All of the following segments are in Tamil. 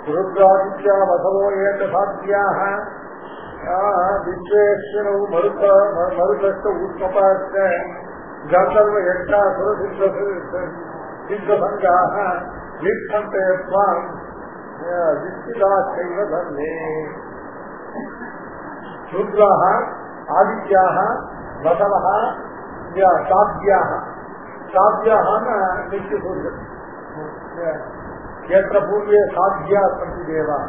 ருத்ராதித்யா வசவோ ஏகசாத்தியாக விஸ்வேஸ்வரௌ மருதஸ்த உத்மபாஸ்த கந்தர்வ யக்ஷாசுர சித்தசங்காக வீட்சந்தே த்வாம் விஸ்திதாச்சைவ தர்மே. ருத்ராः ஆதித்யாः வசவः சாத்யாः. சாத்யாஹ்னா நித்தியசூரியன். எத்திர பூர்வே சாத்யா சந்தி தேவா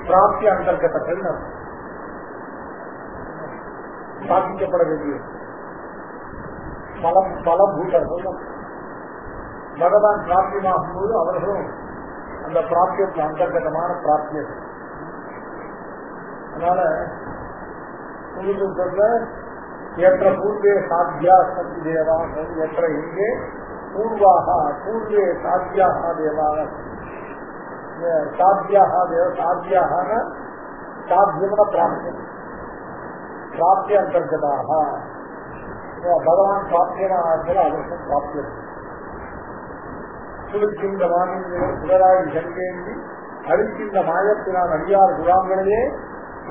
பிராப்திய அந்தர்கதங்கள் சாதிக்கப்பட வேண்டிய பலபூதர்கள் பகவான் பிராப்தியமாகும் போது அவர்களும் அந்த பிராப்தியத்தில் அந்தர்கதமான பிராப்தியர்கள். அதனால சொல்ல என்ற பூர்வே சாத்தியா சந்தி தேவாக என்ற இங்கே பூர்வாக பூர்வே சாத்தியாக தேவாக சாத்தியாக தேவ சாத்தியாக சாத்தியமன பிராப்தியம் பிராப்திய அந்தர்கதாக பகவான் பிராப்தியமாக அவருக்கும் பிராப்தியம். சுழிக்கின்ற வானிலையில் சுடராகி சங்கேந்தி அழிக்கின்ற மாயத்தினால் அடியார் குழாங்களிலே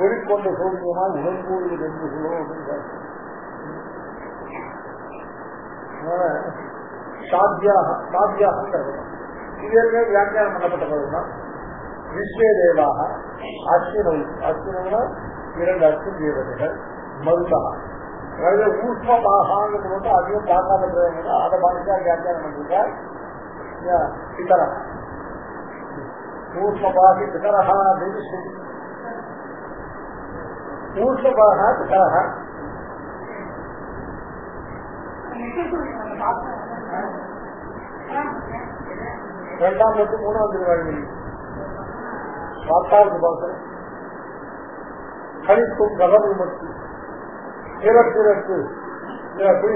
ஒளிக்கொண்ட சோதியமாய் உடன்பூடுவது என்று சொல்லுவோம் அப்படின்னு சாத்தியாக இதற்கு வியாக்கியானம் பண்ணப்பட்டதுன்னா விஸ்வே தேவாக அஸ்வினவு அஸ்வினவுனா 2 அஸ்வின் தேவதைகள் மருதா ஊஷ்மபாகான்னு போட்டு அதையும் பார்க்காத அதை பார்த்து வியாக்கியானம் பண்ணிருக்கார் பிதரா ஊஷ்மபாகி பிதரஹா அப்படின்னு சொல்லி ஊஷ்மபாகா பிதரஹா ரெண்டாம் மட்டும் 3ஆம் திருவாழி வார்த்தாவுக்கு பார்க்கிறேன். கணிப்பும் கதவு மட்டும் பிறப்பிறப்பு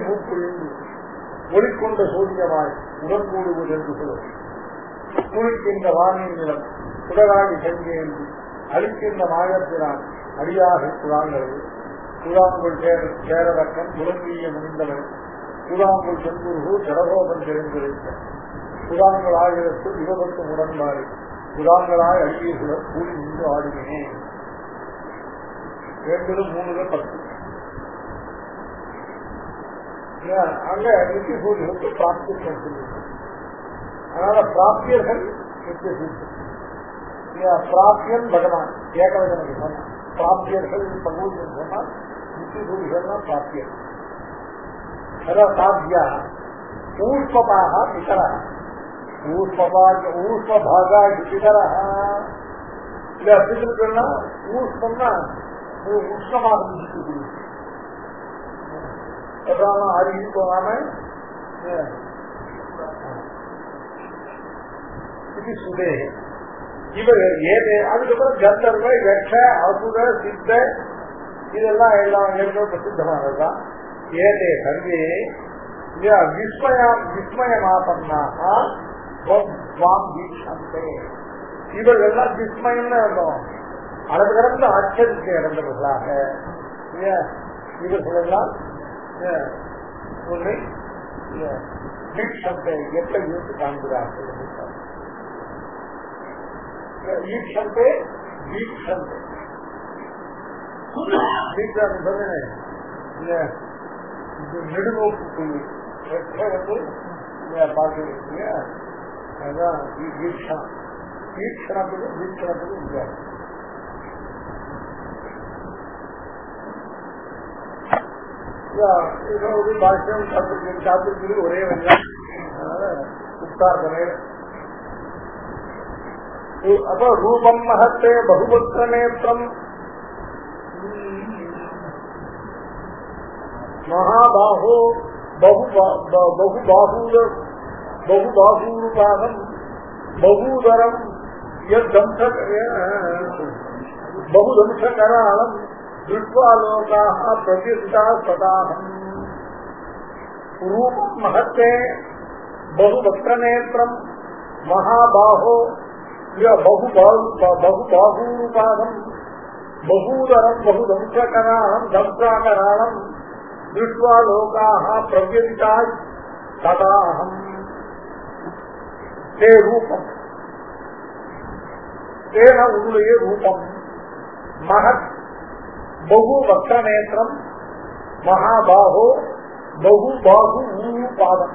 மூக்குழிந்து ஒளிக்கொண்ட சூரியமாய் உடன்பூடுவது என்று சொல்லும். குளிக்கின்ற வானின் நிலம் சுடராகி செங்கேந்தி அழிக்கின்ற மாயத்தினான் அடியாக குழாங்கள் குழாங்குள் சேரவக்கம் முழங்கிய முடிந்தவன் குழாங்குள் செங்குருகு ஜடகோபன் தெரிந்திருக்க குழாங்கள் ஆயிரத்தில் 20 உடன்பாடு குழாங்களாய் அழியீர்கள் கூடி நின்று ஆடுகிறேன். 2 3 10 அங்க நித்திய சூரியனுக்கு பிராப்தியம் சொல்லுங்க. அதனால பிராப்தியர்கள் நித்திய சூரியன் பிராப்தியன் பகவான் ஏகவதனுக்கு சொன்னான். பிராப்தியர்கள் பகவதன் சொன்னால் நித்திய சூரியன் பிராப்தியர். அதான் சாத்தியா ஊஷ்மபாக பிதரா ஊஷ்மபாகா பிதரா இல்ல பிதர்கள்னா ஊஷ்மம்னா உஷ்ணமாக அருகி போகாம இது சுதே இவர் ஏதே அதுக்கப்புறம் கந்தர்வ யக்ஷ அசுர சித்த இதெல்லாம் எல்லாம் ஏற்கனவே பிரசித்தமானதுதான். ஏதே சர்வே விஸ்மயமாபன்னாக இவர்களெல்லாம் விஸ்மயம் இருக்கும் அளவு கடந்த ஆச்சரியத்தை இறந்தவர்களாக இவர்களெல்லாம் உன்னை ஈட்சத்தை எப்படி இருந்து காண்கிறார்கள். ஈட்சத்தை வீட்சத்தை வீட்சம் சொன்னேன் நெடுநோக்கு புள்ளி வந்து பார்க்க அதுதான் வீட்சணம். வீட்சணத்துக்கு வீட்சணத்துக்கு வித்தியாசம். ஒரு பாஷ்யம் சாப்பிட்டு ஒரே வெள்ளம் உத்தார்பனே. அப்ப ரூபம் மகத்தே பகுபக்த நேத்திரம் மகாபாஹோ பகுபாகூருபாகம் பகூதரம் பகுதம்சகராளம் திருஷ்வாலோகாः பிரதிஷ்டா சதாஹம். ரூபம் மகத்தே பகுபக்தநேத்திரம் மகாபாஹோ பகுபாகூருபாகம் பகூதரம் பகுதம்சகராளம் தம்சாகராளம் திருஷ்வாலோகாः பிரதிஷ்டா சதாஹம். தே ரூபம் தேன உன்னுடைய ரூபம் மகத் பகு வக்ர நேத்திரம் மகாபாகோ பகு பாகு ஊரு பாதம்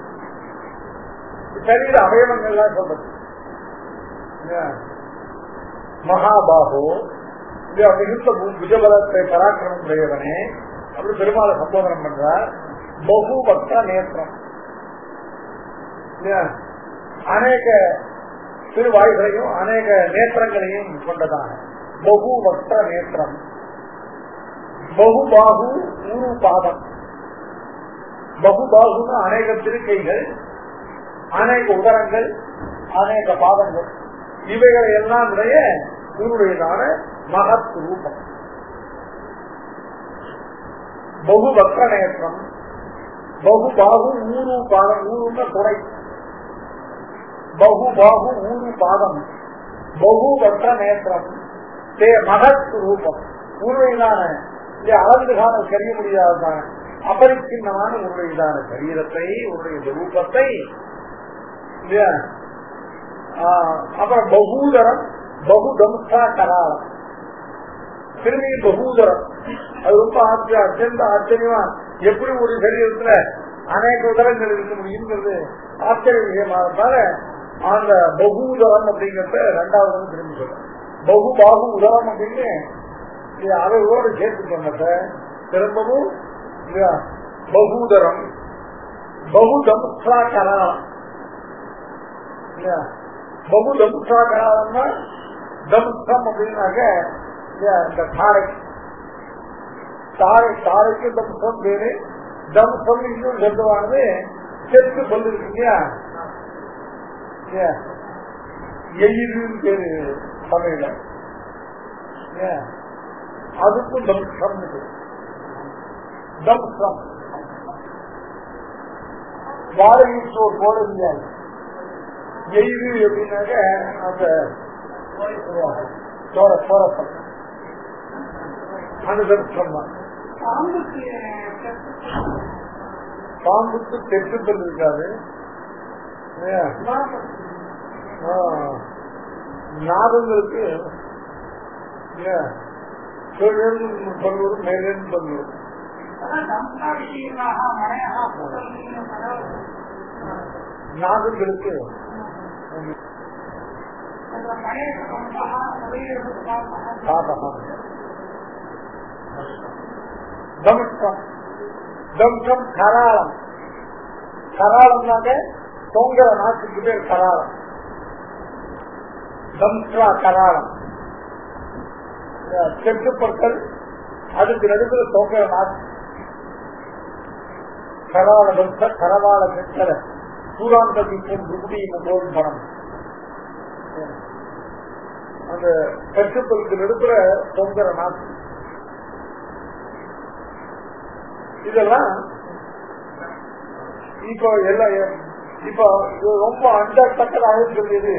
சரீர அவயவங்கள்லாம் சொல்றது. மகாபாகோ மிகுந்த புஜபலத்தை பராக்கிரமம் உடையவனே அப்படி பெருமாளை சம்போதனம் பண்றார். பகு வக்ர நேத்திரம் அநேக திருவாய்களையும் அநேக நேத்திரங்களையும் கொண்டதான பகு வக்ர நேத்திரம். பகுபாகு ஊரு பாதம். பகுபாகுன்னு அநேக திருக்கைகள், அநேக உதரங்கள், அநேக பாதங்கள், இவைகளை எல்லாம் உன்னுடையதான மகத் ரூபம். பகு வக்ர நேத்திரம் பகுபாகு ஊரு பாதம். ஊருன்னா துணை. பகுபாகு ஊரு பாதம் பகு வக்ர நேத்திரம் தே மகத் ரூபம். உன்னுடையதான அளவுகான கரிய முடியாததான அபரிச்சின்னமான உன்னுடையதான சரீரத்தை, உன்னுடைய ரூபத்தை, அப்புறம் பகூதரம் பகுதம்சா கராளம். திரும்பி பகூதரம் அது ரொம்ப அத்தியந்த ஆச்சரியமா எப்படி ஒரு சரீரத்துல அநேக உதரங்கள் இருக்க முடியுங்கிறது ஆச்சரிய விஷயமா இருந்தால அந்த பகூதரம் அப்படிங்கறத இரண்டாவது திரும்பி சொல்ற. பகுபாகு உதரம் அப்படின்னு அளவோடு சேர்த்து சொன்னத திரும்பவும் பகூதரம் பகுதம்சா கராளம். பகுதம்சா கராளம்னா தம்சம் அப்படின்னாக்க இந்த தாரை தாரை தாரைக்கு தம்சம் பேரு. தம்சம் இன்னும் சொல்லுவானது செத்து சொல்லிருக்கு இல்லையா, எயிறுன்னு பேரு தமிழ்ல. அதுக்கும் தம்சம் தம்சம் வாடகைக்கு ஒரு போட முடியாது. எயிறு அப்படின்னாக்க அந்த சோரப்பம் அந்த தம்சம் தான். பாம்புக்கு தெற்றுப்பல் இருக்காது. நாதங்களுக்கு பல்வரும் மேலேன்னு பல்வரும். நாதங்களுக்கு தம்சம் தம்சம் கராளம். கராளம்னாக்க தொங்கர நாட்டுக்கு பேர் கராளம். தம்சா கராளம் செட்டுப்பற்கள், அதுக்கு நடுவில் தொங்கர நாட்டு கராள தம்ச கரவாள செட்டல சூராந்ததிக்கும் குடியும் போதும் பணம். அந்த செட்டுப்பற்கு நடுப்புற தொங்கர நாட்டு. இதெல்லாம் இப்போ எல்லாம் இப்போ ரொம்ப அண்டத்தக்கதாக சொல்லியது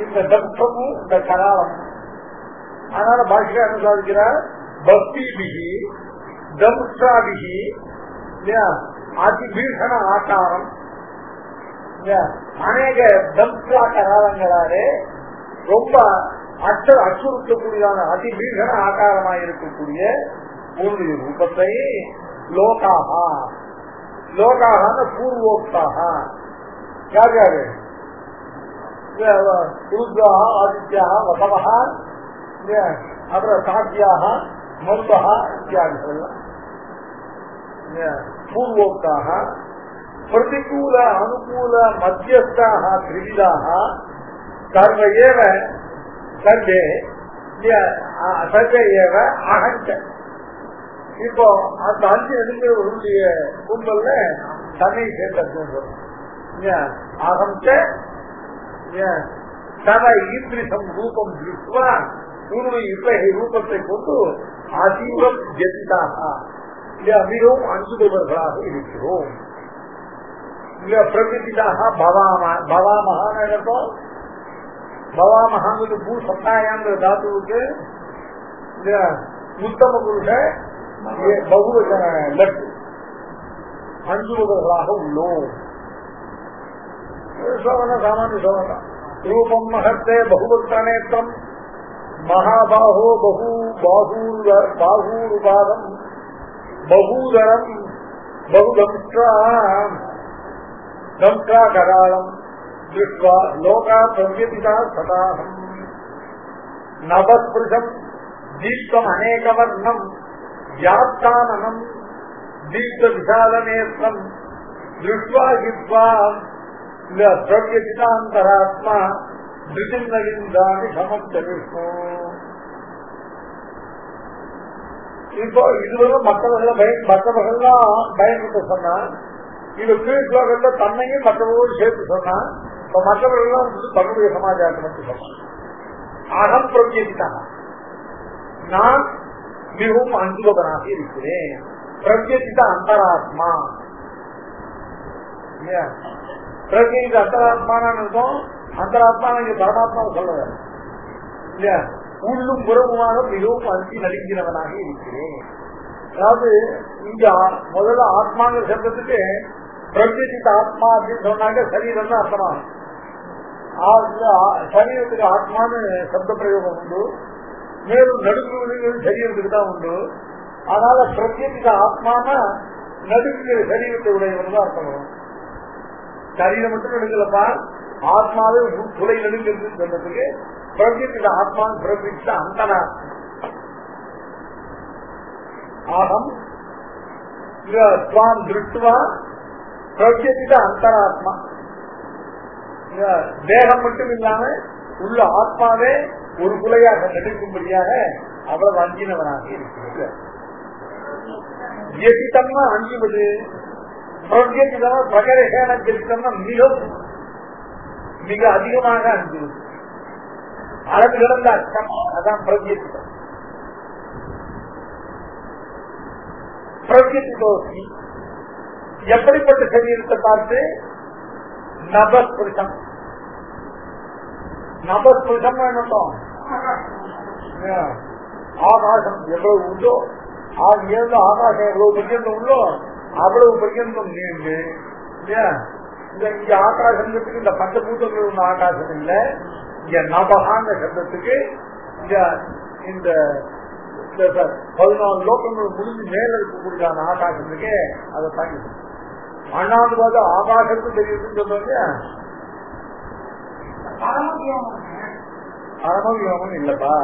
இந்த தம்சமும் இந்த கராளம். அதனால பாஷை அனுசாரிக்கிறார் பக்திபிகி தம்சாபிகி அதிபீஷண ஆகாரம். அநேக தம்சா கராளங்களாலே ரொம்ப அச்சுறுத்தக்கூடியதான அதிபீஷண ஆகாரமாக இருக்கக்கூடிய உன்னுடைய ரூபத்தை லோகாகா லோகாக பூர்வோக்தாக யார் யாரு ருத்ராக ஆதித்யாக வசவக அப்புறம் சாத்தியாக மருதக இத்தியாதிகள் பூர்வோக்தாக பிரதிகூல அனுகூல மத்தியஸ்தாக திரிவிதாக சர்வ ஏவ சர்வே சர்வே ஏவ அகஞ்ச. இப்போ அந்த 5 எடுக்கிறவர்களுடைய கும்பல்ல தன்னை சேர்த்த அகஞ்ச சத ஈத்ரிசம் ரூபம் திருஷ்வா உன்னுடைய இத்தகைய ரூபத்தை கொண்டு அதீவம் ஜெதிதாக மிகவும் அஞ்சுபவர்களாக இருக்கிறோம். பிரகிருதிதாக பவாமகான்னு இருக்கும். பவாமகாங்கிறது பூ சத்தாயாங்கிற தாத்துவுக்கு உத்தம புருஷ பகுவச்சன லட்டு அஞ்சுபவர்களாக உள்ளோம். ஸ்லோகம் சாமானிய ஸ்லோகம் தான். ரூபம் மகத்தே பகுபக்தநேத்திரம் மகாபாஹோ பாகூருபாதம் பகூதரம் பகுதம்ஸ்ட்ராகராளம் திருஷ்வா லோகா பிரவ்யதிதா சதாஹம் நவஸ்பிருஷம் தீப்தம் அநேகவர்ணம் வியாப்தானனம் தீப்த விசாலநேத்திரம் திருஷ்வா ஹித்வா பிரவ்யதிதாந்தராத்மா திருச்சின்னலிந்தானி சமஸ்த விஷ்ணு. இப்போ இதுவரை மற்றவர்கள்லாம் பயன்படுத்த சொன்னா, இது கீழ் ஸ்லோகத்துல தன்னையும் மற்றவர்களோடு சேர்த்து சொன்னா, இப்ப மற்றவர்கள்லாம் தன்னுடைய சமாச்சாரத்தை மட்டும் சொன்னான். அகம் பிரவ்யதிதான், நான் மிகவும் அனுபவனாக இருக்கிறேன். பிரவ்யதித அந்தராத்மா, பிரவ்யதித அந்தராத்மான இருக்கும். அந்தராத்மா இங்க பரமாத்மா சொல்லல இல்லையா, உள்ளும் புறமுமாக மிகவும் அஞ்சி நடுங்கினவனாக இருக்கிறேன். அதாவது இங்க முதல்ல ஆத்மாங்கிற சப்தத்துக்கு பிரத்யேகித்த ஆத்மா அப்படின்னு சொன்னாங்க, சரீரம் தான் அர்த்தமாகும். சரீரத்துக்கு ஆத்மான்னு சப்த பிரயோகம் உண்டு, மேலும் நடுங்குவது சரீரத்துக்கு தான் உண்டு. அதனால பிரத்யேகித்த ஆத்மானா நடுங்குகிற சரீரத்தை உடையவன் தான் அர்த்தம் வரும். சரீரம் மட்டும் நடுங்கலப்பா, ஆத்மாவே துளை நடுங்கிறது சொல்றதுக்கு பிரத்யேகித்த ஆத்மா பிரத்யேகித்த அந்தராத்மா. ஆகம் ஸ்வாம் திருஷ்டுவா பிரத்யேகித்த அந்தராத்மா. தேகம் மட்டும் இல்லாம உள்ள ஆத்மாவே ஒரு குலையாக நடுக்கும்படியாக அவ்வளவு அஞ்சினவனாக இருக்கிறது. எதித்தம்னா அஞ்சுவது, பிரத்யேகிதம் பிரகரேன ஜெயித்தம்னா மிக அதிகமாக அஞ்சுவது, அளவு கிடந்த அர்த்தம். அதான் பிரத்யேகிதம். பிரத்யேகிதோஸ்மி எப்படிப்பட்ட சரீரத்தை பார்த்து, நபஸ்பிருஷம். நபஸ்பிருஷம் என்னட்டும், ஆகாசம் எவ்வளவு உண்டோ, ஆகாசம் எவ்வளவு பர்யந்தம் உள்ளோ அவ்வளவு பர்யந்தம் நீண்டு. இங்க ஆகாசத்துக்கு இந்த பஞ்சபூதங்கள் உள்ள ஆகாசம் இல்ல, இங்க நபகாங்க சப்தத்துக்கு இந்த 14 லோகங்கள் முடிஞ்சு மேல இருக்கக்கூடிய ஆகாசத்துக்கு அதை தாங்கி அண்ணாந்து பார்த்து ஆகாசத்துக்கு தெரியுதுன்னு சொல்றாங்க. பரமவியோகம் இல்லப்பா,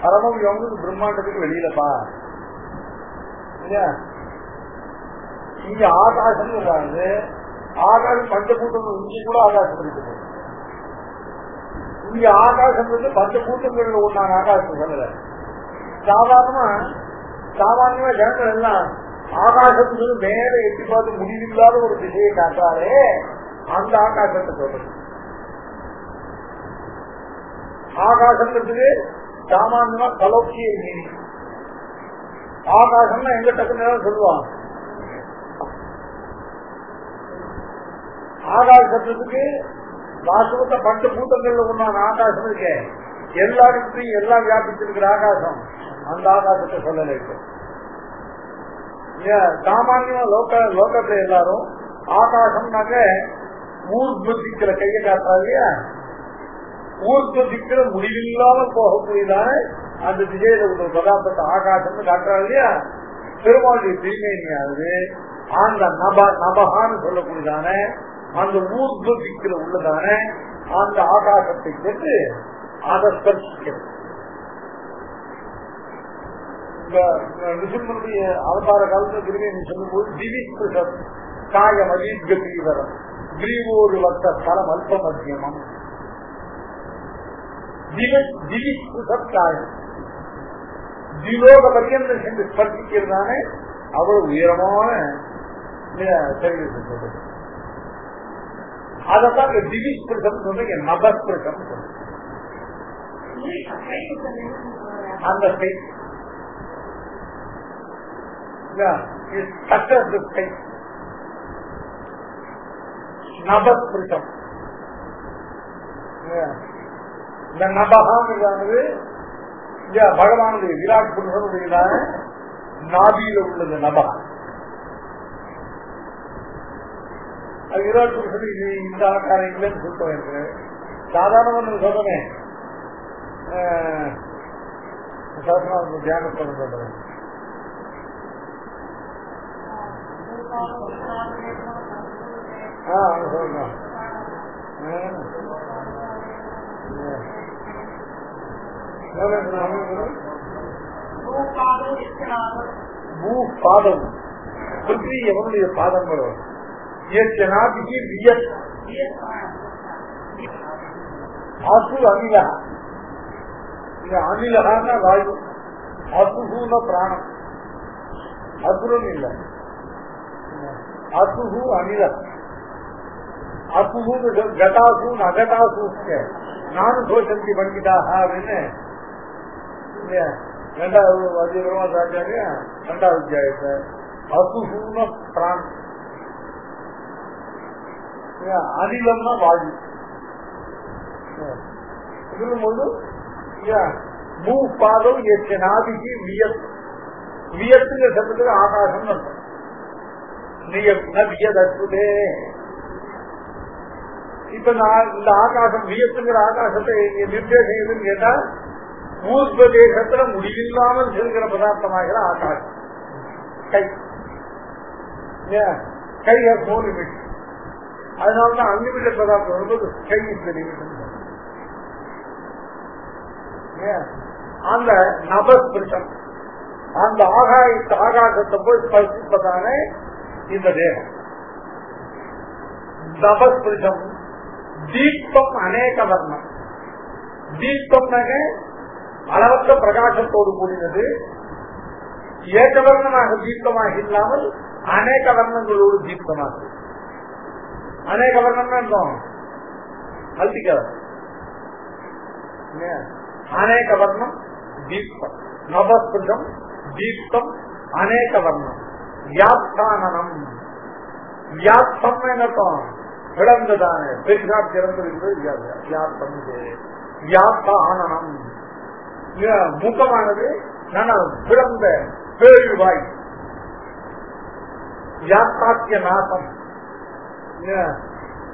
பரமவியோகம் பிரம்மாண்டத்துக்கு வெளியிலப்பா இல்லையா. இங்க ஆகாசம் இருக்காது, ஆகாசம் பஞ்சபூத்தங்கள் இங்கே கூட ஆகாசம் இருக்குது. இங்க ஆகாசம் வந்து பஞ்சபூத்தங்கள் ஒன்றான ஆகாசம் சொல்லல. சாதாரணமா ஜனங்கள் எல்லாம் ஆகாசத்துக்கு மேல எட்டி பார்த்து முடிவில்லாத ஒரு திசையை காட்டாலே அந்த ஆகாசத்தை சொல்றது. ஆகாசத்துக்கு சாமான்யமா கலோக்கிய மீறி ஆகாசம்னா எங்க டக்குன்னு சொல்லுவான். ஆகாசத்துக்கு வாசவத்தை பஞ்சபூத்தங்கள்ல ஒன்றான ஆகாசம் இருக்கு, எல்லாருக்கும் எல்லாம் வியாபிச்சிருக்கிற ஆகாசம். அந்த ஆகாசத்தை சொல்லல. சாமானியமா லோகத்தை எல்லாரும் ஆகாசம்னாக்க ஊர்திக்கிற கையை காட்டுறா இல்லையா, ஊர்திக்கிற முடிவில்லாமல் போகக்கூடியதான அந்த திசையில உள்ள பதார்த்தத்தை ஆகாசம்னு காட்டுறா இல்லையா. பெருமாளுடைய தீமையானது அந்த நபகான்னு சொல்லக்கூடியதான அந்த ஊர்திக்கிற உள்ளதான அந்த ஆகாசத்தை சென்று அதை ஸ்பர்சிக்கிறது. ரிஷிமனுடைய அவதார காலத்தில் திருவேணி சொல்லும்போது திவிஸ்பிருஷம் காயம் அதீர்கீவரம் கிரீவோரு வர்த்த ஸ்தலம் அல்ப மத்தியமம். திவிஸ்பிருஷம் காயம் திலோக பரியந்தம் சென்று ஸ்பர்சிக்கிறதான அவ்வளவு உயரமான சரீரத்தை சொல்றது. அதான் திவிஸ்பிருஷம் சொல்றீங்க, நபஸ்பிருஷம் சொல்றீங்க. அந்த ஸ்டேட் நபஸ்பிருஷம். இந்த நபகாங்கிறது பகவானுடைய விராட் புருஷனுடைய நாபியில உள்ளது நபகா. அது விராட் புருஷன் இந்த ஆகாரம் இல்லைன்னு சொல்லிட்டு இருக்கு. சாதாரண சொல்றேன் தியானம் சொல்றேன். சொல்லலாம் பாதம் பிருத்திவி எவனுடைய பாதங்களோ அசு அனிலா. அனிலகான வாயு, அசுகுன பிராணம். அசுரன் இல்ல, அசுகு அனில. அசுகு கட்டாசு அகட்டாசு நானும் சோசந்தி பண்ணிக்கிட்டாக அப்படின்னு ரெண்டாவது வஜ்ரவாச்சாரிய ரெண்டாவது அத்தியாயத்தை அசுகுன பிராணம். அனிலம்னா வாயு சொல்லும்போது மூப்பாதம் நாதிக்கு வியத். வியத்துங்கிற சட்டத்துக்கு ஆகாசம் அர்த்தம். வியதே. இப்ப நான் இந்த ஆகாசம் வியத்துங்கிற ஆகாசத்தை நிர்தேசம் எதுன்னு கேட்டா ஊர்பதேசத்துல முடிவில்லாமல் செல்கிற பதார்த்தமாகிற ஆகாசம். கை கை நோ லிமிட். அதனாலதான் அன்லிமிட்டட் பதார்த்தம் வரும்போது கை இந்த லிமிட். அந்த நபஸ்பிருஷம் அந்த ஆகாசத்தை போய் ஸ்பர்சிப்பதானே இந்த தேகம். நபஸ்பிருஷம் தீப்தம் அநேக வர்ணம். தீப்தம்னாக அளவற்ற பிரகாசத்தோடு கூடினது. ஏகவர்ணமாக தீப்தமாக இல்லாமல் அநேக வர்ணங்களோடு தீப்தமாக. அநேக வர்ணம் அர்த்தம் அல்திக்கவர். அநேக வர்ணம் தீப்தம். நபஸ்பிருஷம் தீப்தம் அநேக வர்ணம். வியாப்தானம். வியாப்தம் என்னத்தான் பிளந்ததான பெரிசா திறந்திருக்கிறது. வியாப்தம் வியாப்தானம். முகமானது பிளந்த பேழ்வாய். வியாப்தாக்கிய நாசம்.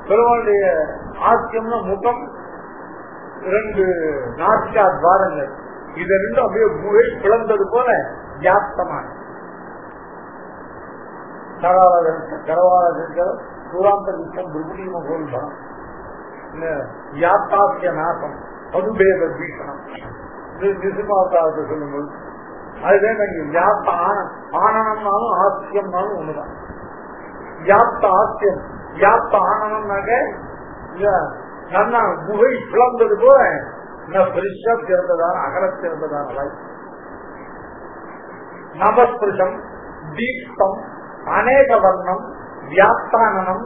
பெருமாளுடைய ஆக்கியம்னா முகம், இரண்டு நாசிகா துவாரங்கள். இது ரெண்டும் அப்படியே முகை பிளந்தது போல வியாப்தமான சூராந்த விஷயம் துர்குணீம கோல்பம். வியாப்தாக்கிய நாசம் பதுபேத பீஷணம். நிசிமாவதாரத்தை சொல்லும்போது அதுதான் வியாப்த ஆனனம்னாலும் ஆசியம்னாலும் ஒண்ணுதான். வியாப்த ஆசியம் வியாப்த ஆனனம்னாக்க நல்லா குகை பிளந்தது போல பெருசா திறந்ததான அகல திறந்ததான வாய். நபஸ்பிருஷம் தீப்தம் அநேக வர்ணம் வியாப்தானம்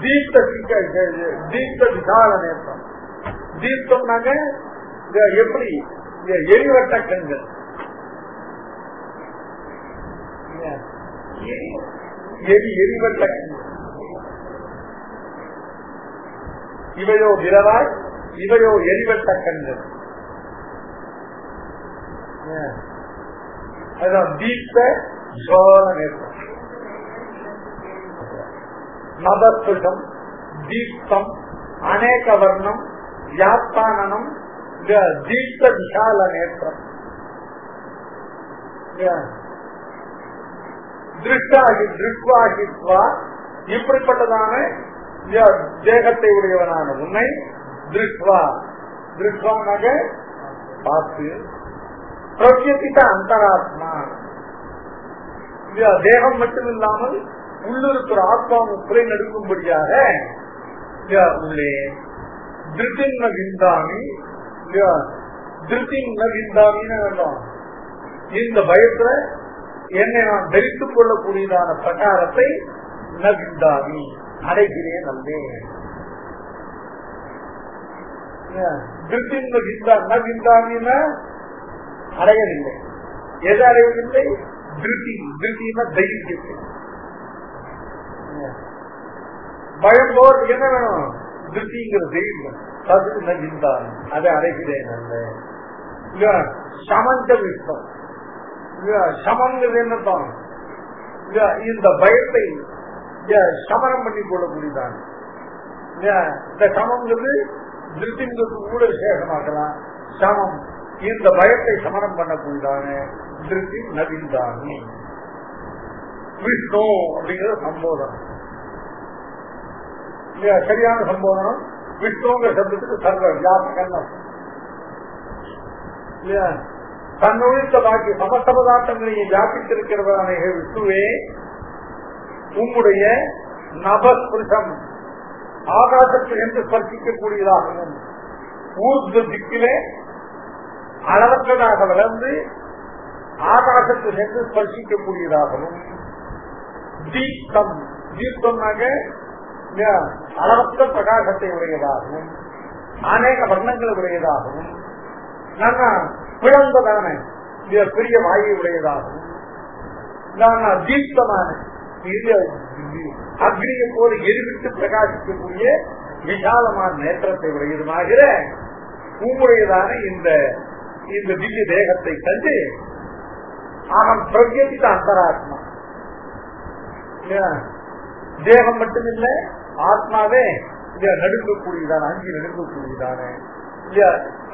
தீப்த விசால நேற்றம். தீப்தம்னாங்க எப்படி எரிவட்ட கண்கள். எரிவட்ட கண்கள். இவையோ விரவாய், இவையோ எரிவட்ட கண்கள். அதுதான் தீப்த ஜோல நேற்றம். நபஸ்பிருஷம் தீப்தம் அநேக வர்ணம் வியாப்தானம் தீப்த விஷால நேற்றம். திருஷ்டாகித்வா இப்படிப்பட்டதான தேகத்தை உடையவனான உன்னை திருஷ்வா திருஷ்வானாக பார்த்து பிரத்யேகித்த அந்தராத்மா. தேகம் மட்டும் இல்லாமல் உள்ளிருக்கிற ஆத்மாவும் குறை நடுக்கும்படியாக உள்ளே திருத்தின்ன விந்தாமி. திருத்தின்ன விந்தாமின்னு வேண்டாம். இந்த பயத்துல என்னை நான் தரித்துக் கொள்ளக்கூடியதான பிரகாரத்தை நவிந்தாமி அடைகிறேன் அல்லேன். திருத்தின்ன விந்தாமின்னா அடையவில்லை. எது அடையவில்லை? திருப்தி. திருப்தினா தைரியத்தை. பயம் போறதுக்கு என்ன வேணும்? திருப்திங்கிற தைரியம். அதை அடைகிறேன் அல்ல. சமஞ்ச விஷ்டம். சமங்கிறது என்னத்தான்? இந்த பயத்தை சமரம் பண்ணி கொள்ளக்கூடியதான். இந்த சமம்ங்கிறது திருப்திங்கிறது கூட விசேஷமாக்கலாம். சமம் இந்த பயத்தை சமரம் பண்ணக்கூடியதான திருப்தி நவிந்தானி விஷ்ணு அப்படிங்கிற சம்போதனம். சரியான சம்போதனம். விஷ்ணுங்கிற சப்தத்துக்கு சர்வ வியாபகம் இல்லையா? தன்னுழித்த பாக்கி சமஸ்த பதார்த்தங்களையும் வியாபித்திருக்கிறதான விஷ்ணுவே உம்முடைய நபஸ்பிருஷம் ஆகாசத்தில் என்று ஸ்பர்சிக்கக்கூடியதாகவும் ஊர்த திக்கிலே அளவற்றதாக வளர்ந்து ஆகாசத்தில் சென்று ஸ்பர்சிக்கக்கூடியதாகவும் தீப்தம் தீப்தமாக அளவற்ற பிரகாசத்தை உடையதாகவும் அநேக வர்ணங்களை உடையதாகவும் நாங்க பிளந்ததான பெரிய வாயை உடையதாகவும் நாங்க தீப்தமான அக்னியை போல எரிவிட்டு பிரகாசிக்கக்கூடிய விசாலமான நேற்றத்தை உடையதுமாகிற உங்களுடையதான இந்த திவ்ய தேகத்தை கண்டு அவன் பிரத்யேகித்த அந்தராத்மா தேகம் மட்டுமில்ல ஆத்மாவே நடுங்கக்கூடியதான அங்கி நடுங்கக்கூடியதான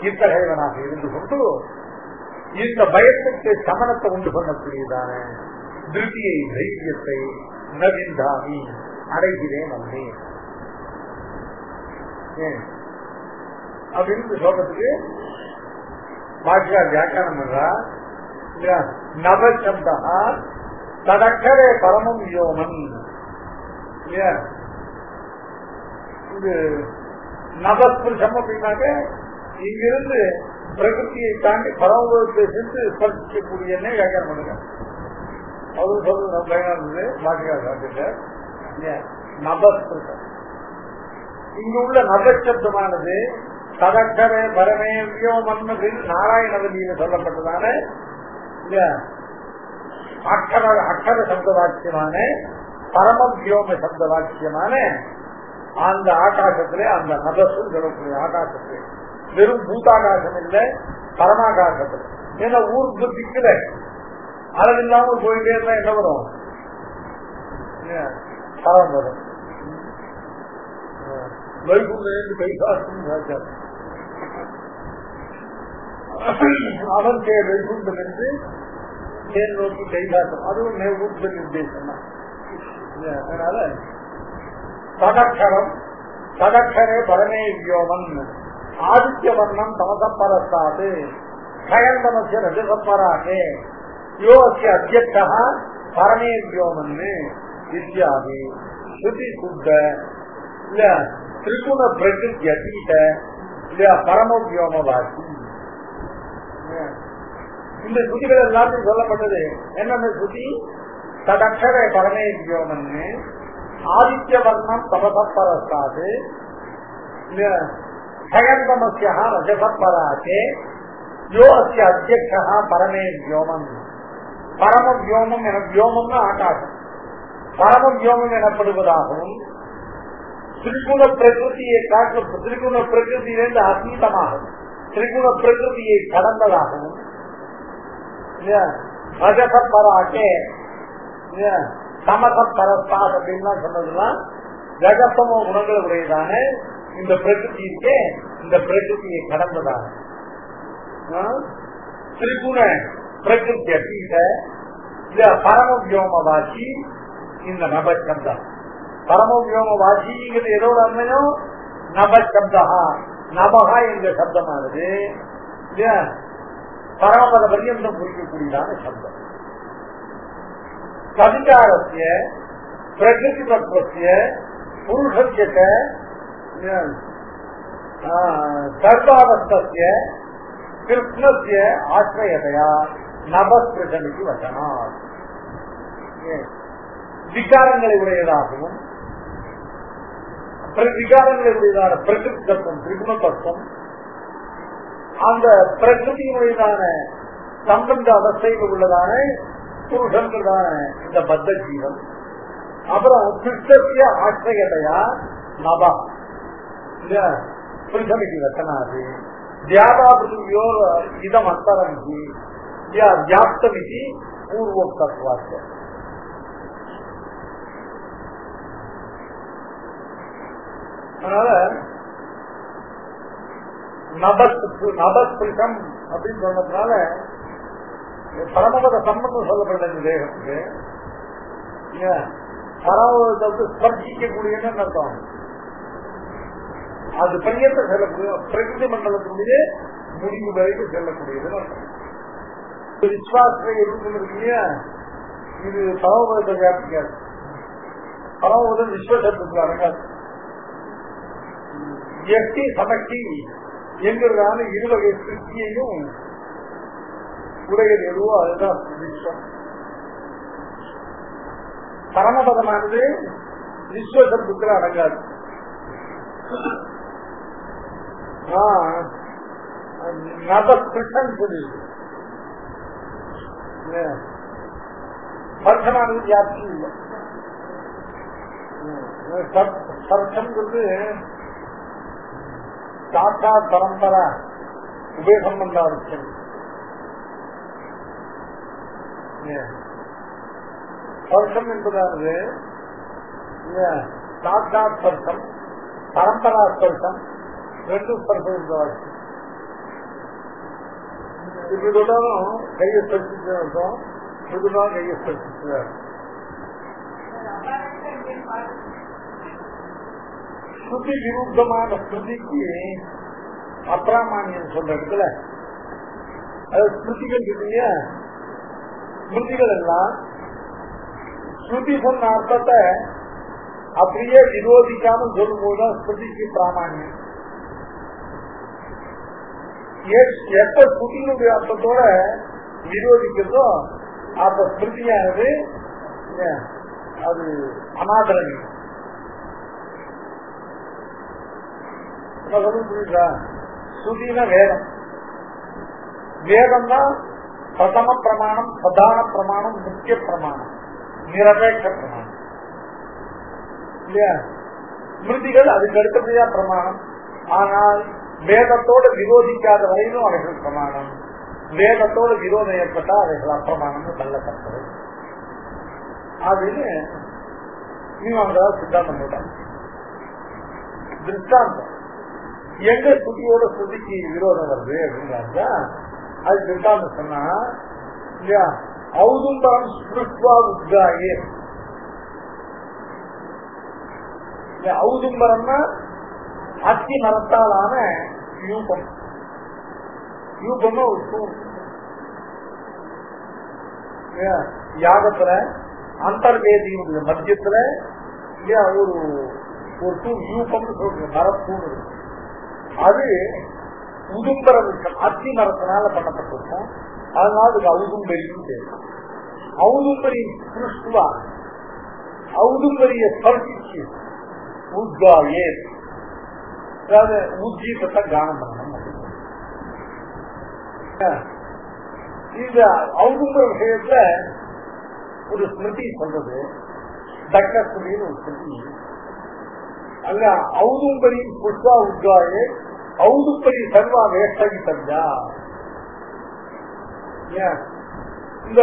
இத்தகையவனாக இருந்து கொண்டு இந்த பயத்துக்கு சமனத்தை உண்டு பண்ணக்கூடியதான திருப்தியை தைரியத்தை நவிந்தாமி அடைகிறேன் வந்தேன் அப்படின்னு சொல்றதுக்கு பாஷியார் வியாக்கியானம் பண்றா. நவசப்தா தடக்கரே பரமம் யோமன். இது நவஸ்பிருஷம் அப்படின்னாக்க இங்கிருந்து பிரகிருத்தியை தாண்டி பரமத்தை சென்று ஸ்பர்சிக்கக்கூடிய வியாக்கியானம் பண்ணுங்க. அவரு சொல்றது நம்ம பயனா இருந்தது. பாஷியார் நவஸ்பிருஷம் இங்கு உள்ள நவசப்தமானது தடக்கர பரமே வியோமன் நாராயணவதியில சொல்லப்பட்டதான அக்ஷர சப்த வாக்கியமான பரம வியோம சப்த வாக்கியமான அந்த ஆகாசத்திலே அந்த நபசு சொல்லக்கூடிய ஆகாசத்திலே வெறும் பூதாகாசம் இல்லை பரமாகாசத்துல. ஏன்னா ஊர் புத்திக்கல அளவில்லாம போயிட்டே இருந்தா என்ன வரும்? பரம் வரும். வைகுண்டம் கைகாசம் அவன் வைகுண்டம் என்று தேர் நோக்கி கைகாசம் அதுவும் ஊர்த்த நிர்தேசம் தான். அதனால சதக்ஷரம் சதக்ஷரே பரமே வியோமன் ஆதித்ய வர்ணம் தமசப்பரஸ்தாது கயந்தமசிய ரஜசப்பராகே யோசிய அத்தியட்சா பரமே வியோமன் இத்தியாதி ஸ்ருதி சுத்த இல்ல திரிகுண பிரகிருதி அத்தீத இல்ல பரம வியோமவாசி. இந்த ஸ்ருதிகள் எல்லாத்தையும் சொல்லப்பட்டது என்னென்ன ஸ்ருதி? தடக்ஷர பரமே வியோமன் ஆதித்ய வர்ணம் தமசப்பரஸ்தாது கயந்தமசிய ரஜசப்பராகே யோ அஸ்ய அத்தியட்சா பரமே வியோமன். பரம வியோமம் என வியோமம்னு ஆகாசம் பரம வியோமம் எனப்படுவதாகவும் திரிகுண பிரகிருதியை காட்டும் திரிகுண பிரகிருதியிலிருந்து அதீதமாகவும் திரிகுண பிரகிருதியை கடந்ததாகவும் ரஜசப்பராகே சமசப்பரஸ்தாத் அப்படின்னா சொன்னதுலாம் ரஜசமோ குணங்கள் உடையதான இந்த பிரகிருதிக்கு இந்த பிரகிருதியை கடந்ததாக திரிகுண பிரகிருதி அத்தீத பரம வியோமவாசி இந்த நபசப்தா. பரம வியோமவாசிங்கிறது எதோட அன்மையும் நபசப்தா. நபகா என்ற சப்தமானது பரமபத பரியந்தம் குறிக்கக்கூடியதான சப்தம். கவிகாரத்திய பிரகிருதி தத்துவத்திய புருஷத்திய சர்வாவஸ்திய கிருஷ்ணத்திய ஆசிரியதையா நபஸ்பிருஷனுக்கு வச்சனா விகாரங்களை உடையதாகவும் விகாரங்களை உடையதான பிரகிருதி தத்துவம் திரிகுண தத்துவம் அந்த பிரகிருதியினுடையதான சம்பந்த அவஸ்தையில் உள்ளதான புருஷன்கிறதான இந்த பத்த ஜீவன். அப்புறம் கிருஷ்ணத்திய ஆசிரியதையா நபா புருஷனுக்கு வச்சனாது வியாபாபியோ இதம் அந்தரங்கி வியாப்தமிதி பூர்வோக்தத்வாச்ச. அதனால நபஸ்பிருஷம் அப்படின்னு சொன்னதுனால பரமபத சம்பந்தம் சொல்லப்பட்ட இந்த தேகத்துக்கு பரமபதத்தை ஸ்பர்சிக்கக்கூடியன்னு அர்த்தம். அது பரியத்தை செல்லக்கூடிய பிரகிருதி மண்டலத்தினுடைய முடிவு வரைக்கும் செல்லக்கூடியதுன்னு அர்த்தம். விஸ்வாசத்தை எப்படி இருக்கீங்க, இது பரமபதத்தை வியாபிக்காது. பரமபதம் விஸ்வசத்துக்கு அடங்காது. எட்டி சமஷ்டி என்கிறதான இருவகை சிருஷ்டியையும் உடையது எதுவோ அதுதான் விஸ்வம். பரமபதமானது விஸ்வசத்துக்கு அடங்காது. நபஸ்பிருஷன் சொல்லிருக்கு. ஸ்பர்ஷமானது வியாப்தி இல்லை. ஸ்பர்ஷம்ங்கிறது சாத்தா பரம்பரா உபயசம்பந்தாவசியம். ஸ்பர்ஷம் என்பதானது சாத்தா ஸ்பர்ஷம் பரம்பரா ஸ்பர்ஷம் ரெண்டு ஸ்பர்ஷம் அவசியம். இப்படி தொட்டாலும் கையை ஸ்பர்சிச்சு அர்த்தம், இதுதான் கையை ஸ்பர்சிச்சு. ஸ்ருதி விருத்தமான ஸ்ருதிக்கு அப்பிராமான்யம் சொல்ற இடத்துல அது ஸ்ருதிகள் இருக்கீங்க. ஸ்ருதிகள் எல்லாம் ஸ்ருதி சொன்ன அர்த்தத்தை அப்படியே விரோதிக்காம சொல்லும் போதுதான் ஸ்ருதிக்கு பிராமான்யம். எப்ப ஸ்ருதியினுடைய அர்த்தத்தோட விரோதிக்கிறதோ அப்ப ஸ்ருதியானது அது அனாதரணி. புரியுதா? ஸ்ருதினா வேதம். வேதம் தான் பிரதம பிரமாணம், பிரதான பிரமாணம், முக்கிய பிரமாணம், நிரபேட்ச பிரமாணம் இல்லையா? ஸ்மிருதிகள் அதுக்கு அடுத்தபடியா பிரமாணம். ஆனால் வேதத்தோட விரோதிக்காத வரையிலும் அவைகள் பிரமாணம். வேதத்தோட விரோதம் ஏற்பட்டா அவைகள் அப்பிரமாணம் தள்ளப்பட்டது. அதுன்னு மீமாசா சித்தாந்தம் போட்டாங்க. திருஷ்டாந்தம் எங்க ஸ்ருதியோட ஸ்ருதிக்கு விரோதம் வருது அப்படின்னா அது திருஷ்டாந்தம் சொன்னா இல்லையா? ஔதும்பரம் ஸ்ருத்வா உத்காயே. ஔதும்பரம்னா அத்தி மரத்தாலான யூபம். யூபம்னா ஒரு தூண். யாகத்துல அந்தர்வேதியினுடைய மத்தியத்துல இல்லையா ஒரு தூண் யூபம்னு சொல்ற மரத்தூண் இருக்கு. அது உதும்பர விருட்சம் அத்தி மரத்தினால பண்ணப்பட்டிருக்கும். அதனால அதுக்கு ஔதும்பரியும் பேரு. ஔதும்பரி கிருஷ்ணா ஔதும்பரிய ஸ்பர்சிச்சு உத்காயே, அதாவது உஜ்ஜீதத்தை கானம் பண்ணணும். இந்த ஔதும்பர விஷயத்துல ஒரு ஸ்மிருதி சொல்றது தக்கஸ்மின்னு ஒரு ஸ்மிருதி. அங்க ஔதும்பரி புஷ்பா உத்காயே ஔதும்பரி சர்வா வேஷ்டகி தஞ்சா. இந்த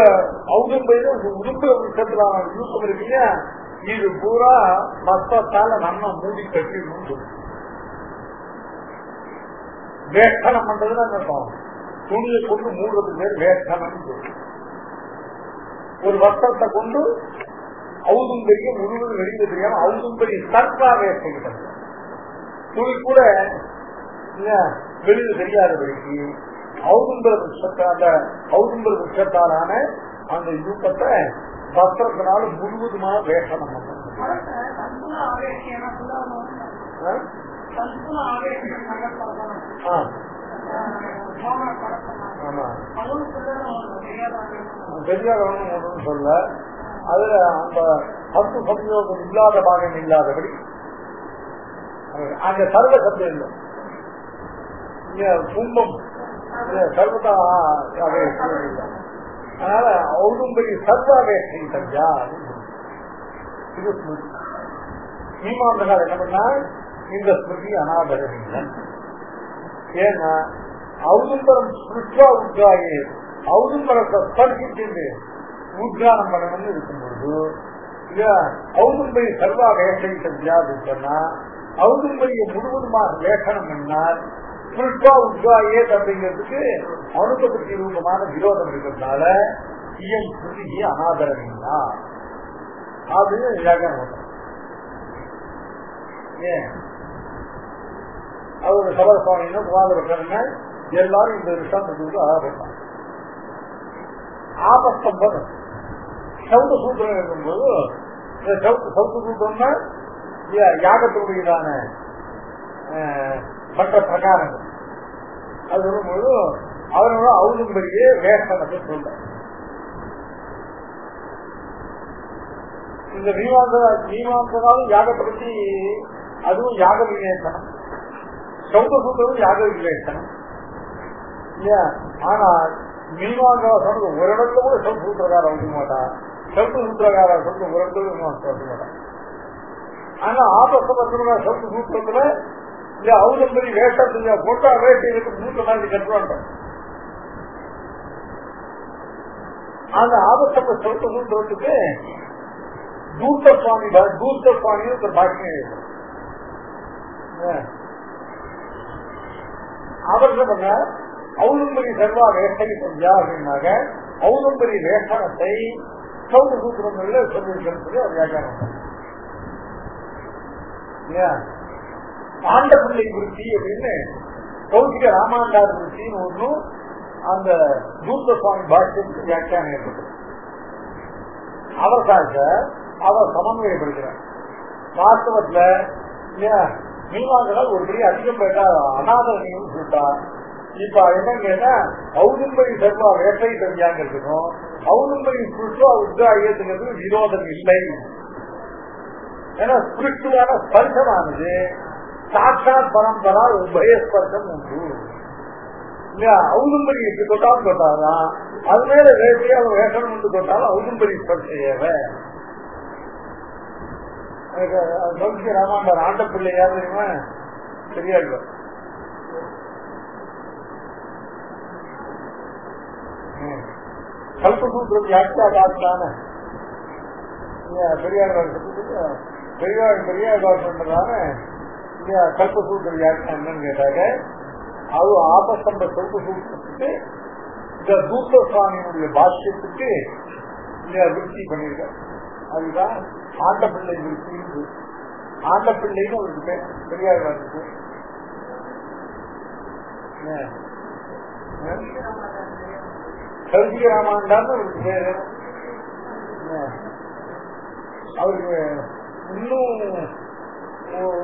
ஔதும்பரி உடும்புற விஷயத்திலான யூசம் இருக்கீங்க. இது பூரா மஸ்தால நம்ம மூடி கட்டிடணும் சொல்லு. வேஷ்டனம் பண்றதுன்னு அர்த்தம். துணியை கொண்டு மூடுறது பேர் வேஷ்டனம் சொல்லு. ஒரு வஸ்திரத்தை கொண்டு ஔதும்பரிய முழுவதும் வெளியில தெரியாம ஔதும்பரி சர்வா வேஷ்டகி தஞ்சா. துணி கூட வெளியில தெரியாதபடிக்கு ஔதும்பர விஷத்தாலான அந்த யூக்கத்தை வஸ்திரத்தினால முழுவதுமாக வேஷனம் பண்ண. தெரியாதவன்னு சொல்ல அதுல அந்த பத்து சம்யோகம் இல்லாத பாகம் இல்லாதபடி அங்க சர்வ சப்தம் இல்லை. துன்பம் சர்வதா அதனால ஔதும்பரி சர்வாவே தஞ்சா. இது ஸ்மிருதி. மீமாந்தகார் என்ன பண்ணா இந்த ஸ்மிருதி அநாதரவில்லை. ஏன்னா ஔதும்பரம் ஸ்ருத்வா உத்காயே ஔதும்பரத்தை ஸ்பர்சிச்சு உத்கானம் பண்ணணும்னு இருக்கும்பொழுது ஔதும்பரி சர்வா வேஷை தஞ்சா அப்படின்னு சொன்னா ஔதும்பரியை முழுவதுமாக லேசனம் பண்ணால் புல்பா உத்வா ஏத் அப்படிங்கிறதுக்கு அனுபவத்தி ரூபமான விரோதம் இருக்கிறதுனால இயல் ஸ்ருதி அனாதரவில்லா அது வியாக்கியானம். ஏன் அவரு சபர சுவாமின்னு புகாதவர்கள் எல்லாரும் இந்த விஷயத்துக்கு ஆகப்பட்டாங்க. ஆபஸ்தம்பம் சௌத சூத்திரம் இருக்கும்போது சௌத்த சூத்திரம்னா யாகத்தினுடையதான மற்ற பிரகாரங்கள் அது சொல்லும்போது அவரோட ஔதும்பரியே வேஷனத்தை சொல்ல. இந்த மீமாந்தாலும் யாகத்தை பற்றி அதுவும் யாக விவேசனம், சௌத சூத்திரமும் யாக விவேசனம். ஆனால் மீமாந்தா சொன்னது ஒரு இடத்துல கூட சௌத்த சூத்திரக்கார வைக்க மாட்டான், சௌத்த சூத்திரக்கார சொன்ன ஒரு இடத்துல வைக்க மாட்டான். ஆனா ஆபஸ்தம்பத்துல சௌத்த சூத்திரத்துல இந்த ஔதும்பரி வேஷத்துல போட்டா வேட்டைக்கு மூத்த மாதிரி கட்டுவாங்க. அந்த ஆபஸ்தம்ப சௌத்த சூத்திரத்துக்கு தூர்த்த சுவாமி ஒரு பாக்கியம் அவர் பண்ண ஔதும்பரி சர்வா வேஷை செஞ்சா அப்படின்னாக்க ஔதும்பரி வேஷனத்தை சௌத்த சூத்திரங்கள்ல சொல்லிருக்கிறது ஒரு வியாக்கியானம். ஆண்ட பிள்ளை விருத்தி அப்படின்னு கௌசிக ராமாண்டார் விருத்தின்னு ஒன்றும் அந்த தூர்த்த சுவாமி பாஷ்யத்துக்கு வியாக்கியானம் ஏற்பட்டது. அவருக்காக அவர் சமன்வயப்படுகிறார். வாஸ்தவத்துல மீமாங்களால் ஒரு பெரிய அதிகம் போயிட்டா அநாதரணியும் சொல்லிட்டா. இப்ப என்ன கேட்டா ஔதும்பரி சர்வா வேட்டை தெரியாங்கிறதுக்கும் ஔதும்பரி சுற்றுவா உத்ரா ஏத்துங்கிறதுக்கு விரோதம் இல்லை. ஏன்னா சுற்றுவான ஸ்பர்சமானது சாட்சாத் பரம்பரா உபயஸ்பர்சம் உண்டு இல்லையா. ஔதும்பரி தொட்டாலும் தொட்டாதான் அது மேல வேட்டையா வேஷம் உண்டு தொட்டாலும் ஔதும்பரி ஸ்பர்சையவ. கௌசிக ராமாண்டார் ஆண்ட பிள்ளை யார் தெரியுமா? பெரியாள். கல்ப சூத்திரம் யாக்கா காத்தான பெரியார் பண்றதான கல்ப சூத்திரம் யாக்கா என்னன்னு கேட்டாங்க. அது ஆபஸ்தம்ப கல்ப சூத்திரத்துக்கு இந்த தூர்த்த சுவாமியினுடைய பாஷ்யத்துக்கு விருத்தி பண்ணிருக்க. அதுதான் ஆண்ட பிள்ளை விருத்தி. ஆண்ட பிள்ளைன்னு அவருக்கு பேர் பெரியார். கௌசிக ராமாண்டான்னு அவருக்கு பேரு. அவருக்கு இன்னும்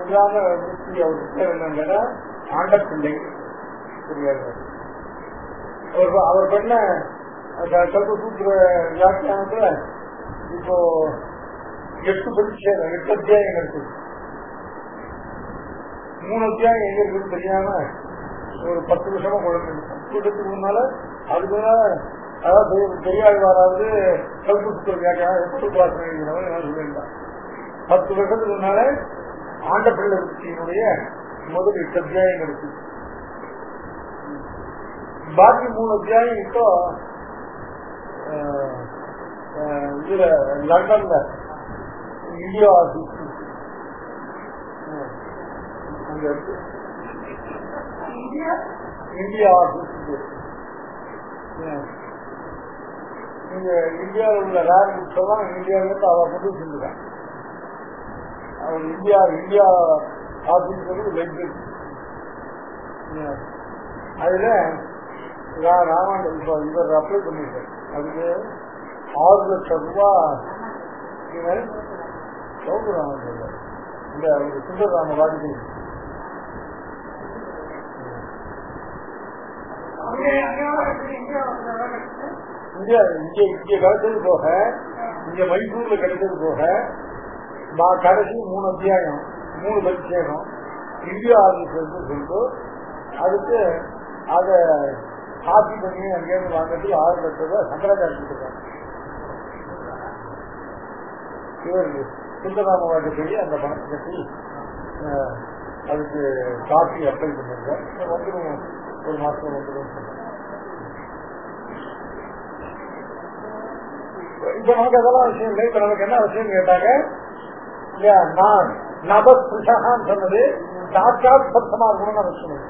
இல்லாத விருத்தி அவருக்கு பேர் என்னங்க ஆண்ட பிள்ளை பெரியார். அவர் பண்ண கல்ப சூத்திர வியாக்கியானத்துல இப்போ 8 பரிச்சேதம் 8 அத்தியாயம் இருக்கு. 3 அத்தியாயம் எங்க இருக்குன்னு தெரியாம ஒரு 10 வருஷமா குழந்தை கூட்டத்துக்கு முன்னால அதுக்கு அதாவது பெரியாழ்வாராவது கல்ப சூத்திர வியாக்கியானம் எப்படி கிளாஸ் சொல்லியிருந்தான். 10 வருஷத்துக்கு முன்னால ஆண்ட பிள்ளை விருத்தியினுடைய முதல் 8 அத்தியாயம் இருக்கு. பாக்கி 3 அத்தியாயம் இப்போ இதுல லண்டன்ல இந்தியா அங்க இருக்கு. இந்தியா இங்க இந்தியாவில் உள்ள ரேர் புக்ஸ் இந்தியாவிலிருந்து அவ கொண்டு செஞ்சுருக்கான். அவர் இந்தியா ஆபீஸ் லைப்ரரி. அதுல ராமாண்ட இப்ப இவர் அப்ளை பண்ணிருக்காரு. அதுக்கு 6 லட்சம் ரூபாய் சௌகராமன் சொல்றாரு. இந்த அவருக்கு சுந்தரராம வாஜ்பேயி இங்க கிடைச்சது போக இங்க மைசூர்ல கிடைச்சது போக கடைசி 3 அத்தியாயம் 3 பரிச்சேகம் இந்தியா ஆபீஸ் சொல்லிட்டு அதுக்கு அத காப்பி பண்ணி அங்கேருந்து வாங்கிட்டு 6 லட்சம் ரூபாய் சங்கராச்சாரியம் இவருக்கு சுந்தரராம வாஜ்பேயி அந்த பணத்தை கட்டி அதுக்கு காப்பி அப்ளை பண்ணிருக்கேன். வந்துடும் ஒரு மாசம் வந்துடும். இப்ப நமக்கு அதெல்லாம் விஷயம் இல்லை. இப்ப நமக்கு என்ன விஷயம் கேட்டாங்க, நான் நபஸ்பிருஷான்னு சொன்னது சாட்சாத் சப்தமா இருக்கணும்னு அவசியம்.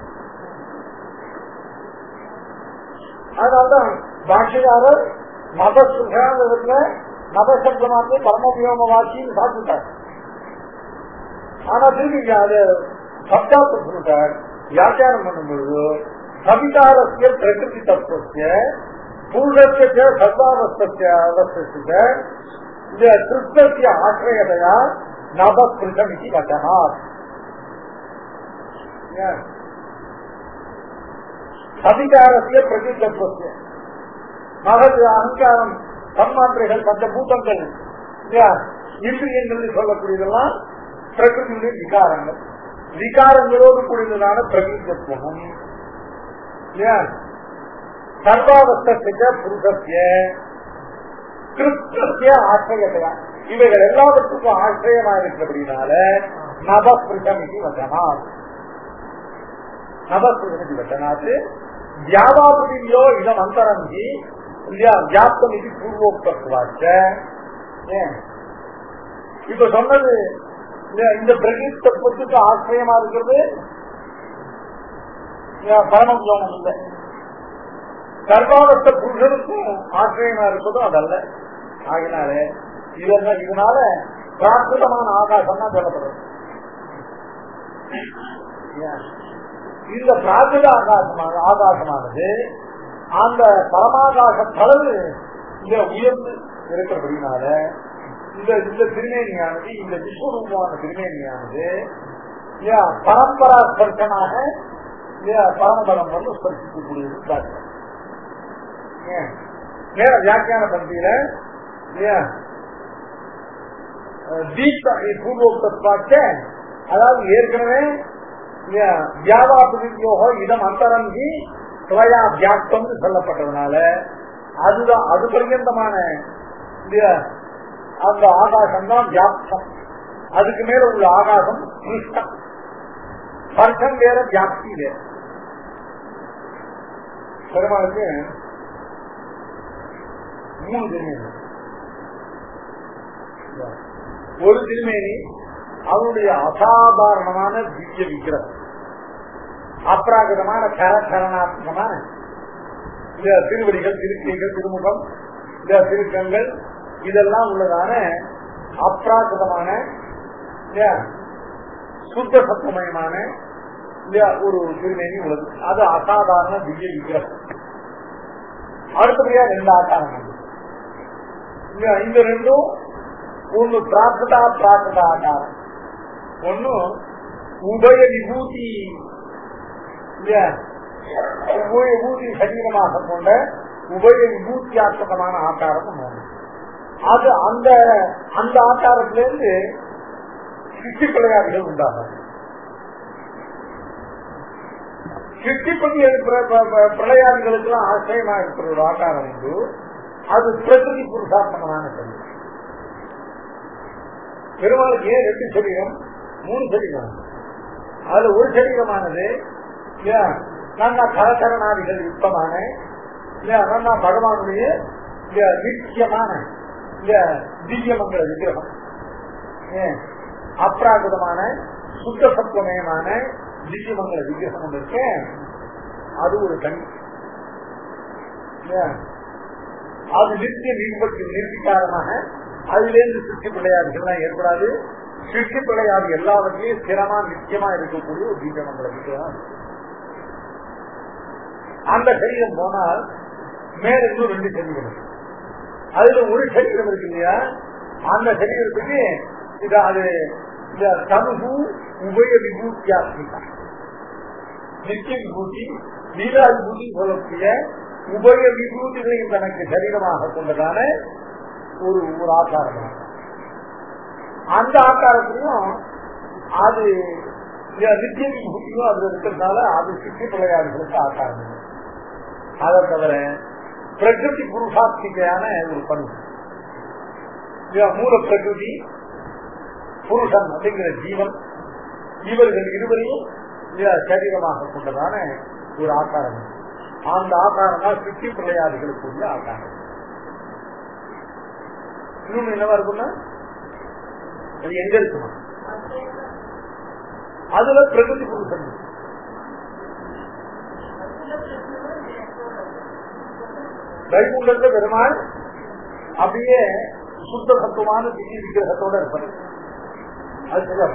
அதனால்தான் பாஷையாளர் நபஸ்பிருஷாங்கிறதுல நபசப்தமாக்கு பரமவியோம வாக்கின்னு சாப்பிட்டார். ஆனா திரும்பி அது சப்தார்த்த சொல்லிட்டார். வியாக்கியானம் பண்ணும்பொழுது சவிதாரஸ்ய பிரகிருதி தத்துவஸ்ய பூர்ணஸ்ய சர்வாவஸ்தஸ்ய அவஸ்தஸ்ய இந்த கிருஷ்ணஸ்ய ஆசிரியதையா நபஸ்பிருஷம் இது வச்சனார். சவிதாரஸ்ய பிரகிருதி தத்துவஸ்ய மகது அகங்காரம் தன்மாத்திரைகள் பஞ்சபூதங்கள் இந்திரியங்கள் சொல்லக்கூடியதெல்லாம் பிரகிருதியுடைய விகாரங்கள். விகாரங்களோடு கூடியதான பிரகிருதத்துவம் சர்வாவஸ்தஸ்ய புருஷஸ்ய கிருஷ்ணஸ்ய ஆசிரியதையா இவைகள் எல்லாவற்றுக்கும் ஆசிரியமா இருக்கிறபடினால நபஸ்பிருஷம் இது வச்சனார். நபஸ்பிருஷம் இது வச்சனாத்து வியாபாபியோ இதம் அந்தரங்கி வியாப்தம் இது பூர்வோக்தவாச்ச. இப்ப சொன்னது இந்த பிரகிருத்தத்துக்கு ஆசிரியமா இருக்கிறது பரமவியோமம் இல்லை. சர்வாவஸ்த புருஷனுக்கும் ஆசிரியமா இருப்பதும் அதல்ல. ஆகினால இதனால பிராகிருதமான ஆகாசம் தான் சொல்லப்படுறது. இந்த பிராகிருத ஆகாசமானது அந்த பரமாகாச தளவு இங்க உயர்ந்து இருக்கிறபடினால இந்த திருமேனியானது இந்த விஸ்வரூபமான திருமேனியானது பரம்பரா ஸ்பர்சனாக பரமபலம் வந்து ஸ்பர்சிக்கக்கூடியது. வியாக்கியான பந்தியில பூர்வோக்த அதாவது ஏற்கனவே வியாபாபியோக இதம் அந்தரங்கி துவயா வியாப்தம் சொல்லப்பட்டதுனால அதுதான் அது பர்யந்தமான அந்த ஆகாசம் தான் வியாப்தம். அதுக்கு மேல உள்ள ஆகாசம் கிருஷ்ணம். ஸ்பர்ஷம் வேற வியாப்தி வேற. பெருமாளுக்கு 3 திருமேனி. ஒரு திருமேனி அவருடைய அசாதாரணமான திவ்ய விக்கிரகம், அப்ராகிருதமான கரணாத்மகமான திருவடிகள், திருக்கைகள், திருமுகம், திருக்கங்கள் இதெல்லாம் உள்ளதான அப்ராகிருதமான சுத்த சத்தமயமான ஒரு திருமேனி உள்ளது. அது அசாதாரண திவ்ய விக்கிரகம். அடுத்தபடியா 2 ஆகாரம். இந்த ரெண்டும் ஒன்னு பிராகிருதா ஆகாரம், ஒன்னு உபய விபூதி விபூதி சரீரமாக கொண்ட உபய விபூத்தியாத்மகமான ஆகாரம். அது அந்த ஆகாரத்திலிருந்து சித்தி பிள்ளையாடுகள் உண்டாகும். சித்திப்பதி பிரளயாதிகளுக்கு ஆசிரியமா இருக்கிற ஒரு ஆகாரம் உண்டு. அது பிரகிருதி புருஷாத்மகமான சரீரம். பெருமாளுக்கு ஏன் 2 சரீரம் 3 சரீரம்? அதுல ஒரு சரீரமானது நல்லா கரகரணாதிகள் யுக்தமான நல்லா பகவானுடைய நிச்சயமான திவ்யமங்கள விக்கிரகம், அப்ராகிருதமான சுத்த சத்துவமயமான திவ்யமங்கள விக்கிரகம் இருக்கு. அது ஒரு தனி. அது நித்திய நிர்விகாரமாக அதிலிருந்து சிருஷ்டி பிள்ளையாடுகள் ஏற்படாது. சிருஷ்டி பிள்ளையாடு எல்லாவற்றையும் ஸ்திரமா நிச்சயமா இருக்கக்கூடிய ஒரு திவ்யமங்கள விக்கிரகம். அந்த சரீரம் போனால் மேல இன்னும் 2 சரீரம். அதுல ஒரு சரீரம் இருக்கு இல்லையா, அந்த சரீரத்துக்கு அது தனுகு உபய விபூத்தியாத்மிகா நித்திய விபூதி லீலா விபூதி சொல்லக்கூடிய உபய விபூதிகளையும் தனக்கு சரீரமாக கொண்டதான ஒரு ஆகாரம். அந்த ஆகாரத்திலையும் அது நித்திய விபூதியும் அதுல இருக்கிறதுனால அது சித்தி பிள்ளையாடுகளுக்கு ஆகாரம். அதை தவிர பிரகிருதி புருஷாத்மிகையான ஒரு பணி, மூல பிரகிருதி புருஷன் அப்படிங்கிற ஜீவன், இவர்கள் இருவரையும் சரீரமாக கொண்டதான ஒரு ஆகாரம். அந்த ஆகாரம் தான் சித்தி பிள்ளையாடுகளுக்கு உள்ள ஆகாரம். இன்னொன்னு என்னவா இருக்குன்னா அது எங்க இருக்குமா, அதுல பிரகிருதி புருஷன். வைகுண்டத்துல பெருமாள் அப்படியே சுத்த சத்துவமான திவ்ய விக்கிரகத்தோட இருப்பாரு. அது சொல்ல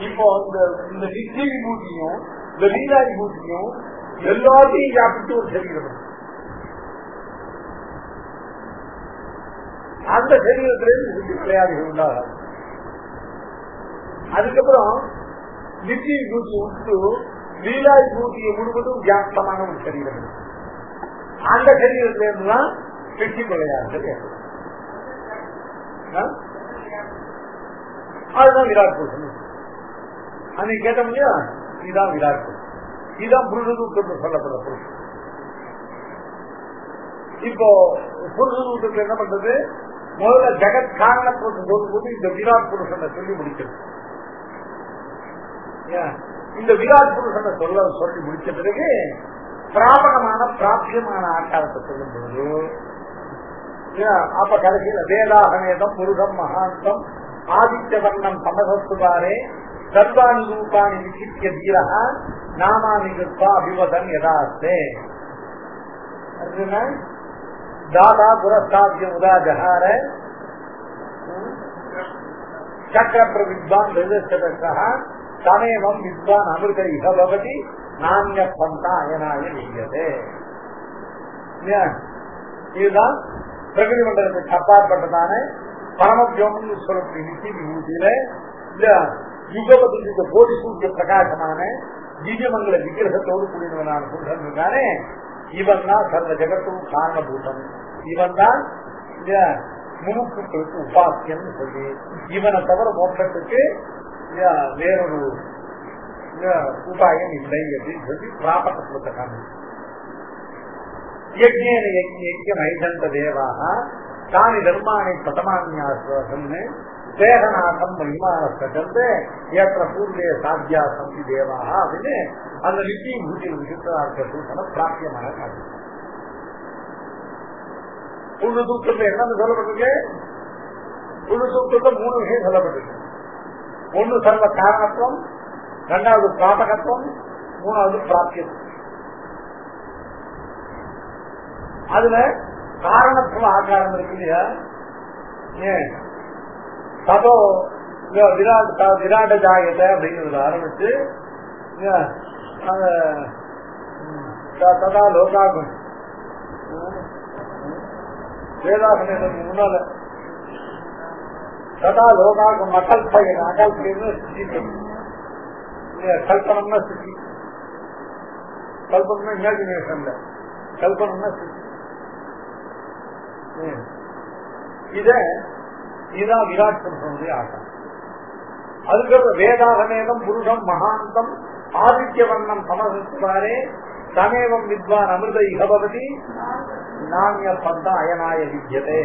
இப்போ இந்த நித்திய விபூதியும் இந்த லீலா விபூதியும் எல்லாத்தையும் வியாபித்து ஒரு சரீரம். அந்த சரீரத்திலிருந்து விளையாடுகள் உண்டாகாது. அதுக்கப்புறம் நித்திய விபூதி விட்டு லீலா விபூதியை முழுவதும் வியாப்தமான ஒரு சரீரம். அந்த சரீரத்திலிருந்துதான் வெற்றி விளையாடுகள் ஏற்படும். அதுதான் விராட் புருஷன். அன்னைக்கு கேட்ட முடியா, இதுதான் விராட் புருஷன். இதுதான் புருஷதூத்தம் சொல்லப்படுற புருஷன். இப்போ புருஷதூத்தத்தில் என்ன பண்றது, முதல்ல ஜெகத் காரணத்துவத்தை சொல்லும்போது இந்த விராட் புருஷனை சொல்லி முடிக்கிறது. இந்த விராட் புருஷனை சொல்லி முடிச்ச பிறகு பிராபகமான பிராபியமான ஆக்காரத்தை சொல்லும் பொழுது அப்ப கடைசியில வேதாகமேதம் புருஷம் மகாந்தம் ஆதித்ய வர்ணம் சமசத்துவாரே சர்வாணி ரூபாணி விசித்திய தீரா நாமானி கிருத்வா அபிவதன் யதாஸ்தே. தாதா புரஸ்தாத்ய உதா ஜஹார சக்கர பிரவித்வான் சமேவம் வித்வான் அமிர்த இக பவதி நான்ய பந்தா அயனாய வியதே. இதுதான் பிரகிருதி மண்டலத்துக்கு அப்பாற்பட்டதான பரமஜோம்னு சொல்லக்கூடிய நித்திய விபூதியில இந்த யுகபதி இந்த போதி சூரிய பிரகாசமான திவ்யமங்கல விக்கிரகத்தோடு கூடியவனான புருஷன் இருக்கானே, இவன் தான் சர்வ ஜெகத்தும் காரணபூதம். இவன் தான் இந்த முமுக்குகளுக்கு உபாசியம் சொல்லி இவனை தவிர மோட்சத்துக்கு வேறொரு உபாயம் இல்லை அப்படின்னு சொல்லி பிராபகத்துவத்தை காரணம். யஜ்ஞேன யஜ்ஞேக்கியம் ஐதந்த தேவாக தானி தர்மானை பிரதமான்யாசம் தேகநாதம் மகிமானத்தை ஏற்ற பூர்வே சாத்தியா சந்தி தேவாக அப்படின்னு அந்த நித்திய பூஜையில் விசித்திர பிராப்தியமான காரணம். புது தூக்கத்தை என்னன்னு சொல்லப்பட்டிருக்கு, புது தூக்கத்தை 3 விஷயம் சொல்லப்பட்டிருக்கு. ஒன்னு சர்வ காரணத்துவம், 2வது பிராபகத்துவம், 3வது பிராப்தியம். அதுல காரணத்துவ ஆகாரம் இருக்கு இல்லையா, ததோ விராட ஜாயத்தை அப்படிங்கிறத ஆரம்பிச்சு ததா லோகாகும் வேதாசனம் முன்னால ததா லோகாகும் அகல்பயன் அகல்பயன்னு கல்பனம்னா சித்தி, கல்பனா இமேஜினேஷன்ல கல்பனம்னா சித்தி. இதுதான் விராட் புருஷனுடைய ஆட்டம். அதுக்கப்புறம் வேதாகமேதம் புருஷம் மகாந்தம் ஆதித்ய வர்ணம் சமசுவாரே சமேவம் வித்வான் அமிர்த இகபவதி நானிய பந்த அயனாய வித்யதே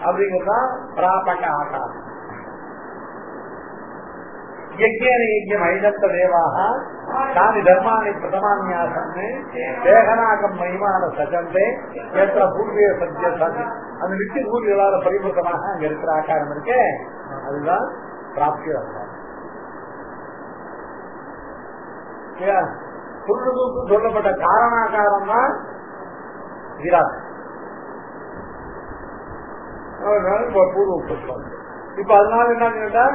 அப்படிங்கிறதுதான் பிராபக ஆகாரம். யஜ்ஞேன யஜ்ஞம் ஐதந்த தேவாக தானி தர்மானி பிரதமான்யாசம் தேகநாகம் மகிமான சஜந்தே ஏற்ற பூர்வீக சத்திய சதி. அந்த நித்திய பூர்வீகளால பரிபூர்ணமாக அங்க இருக்கிற ஆக்காரம் இருக்கே, அதுதான் பிராப்தி ஆகாரம். புருஷதூக்கு சொல்லப்பட்ட காரணாகாரம் தான் விராட். பூர்வ புஷ்பம். இப்ப அதனால என்ன கேட்டா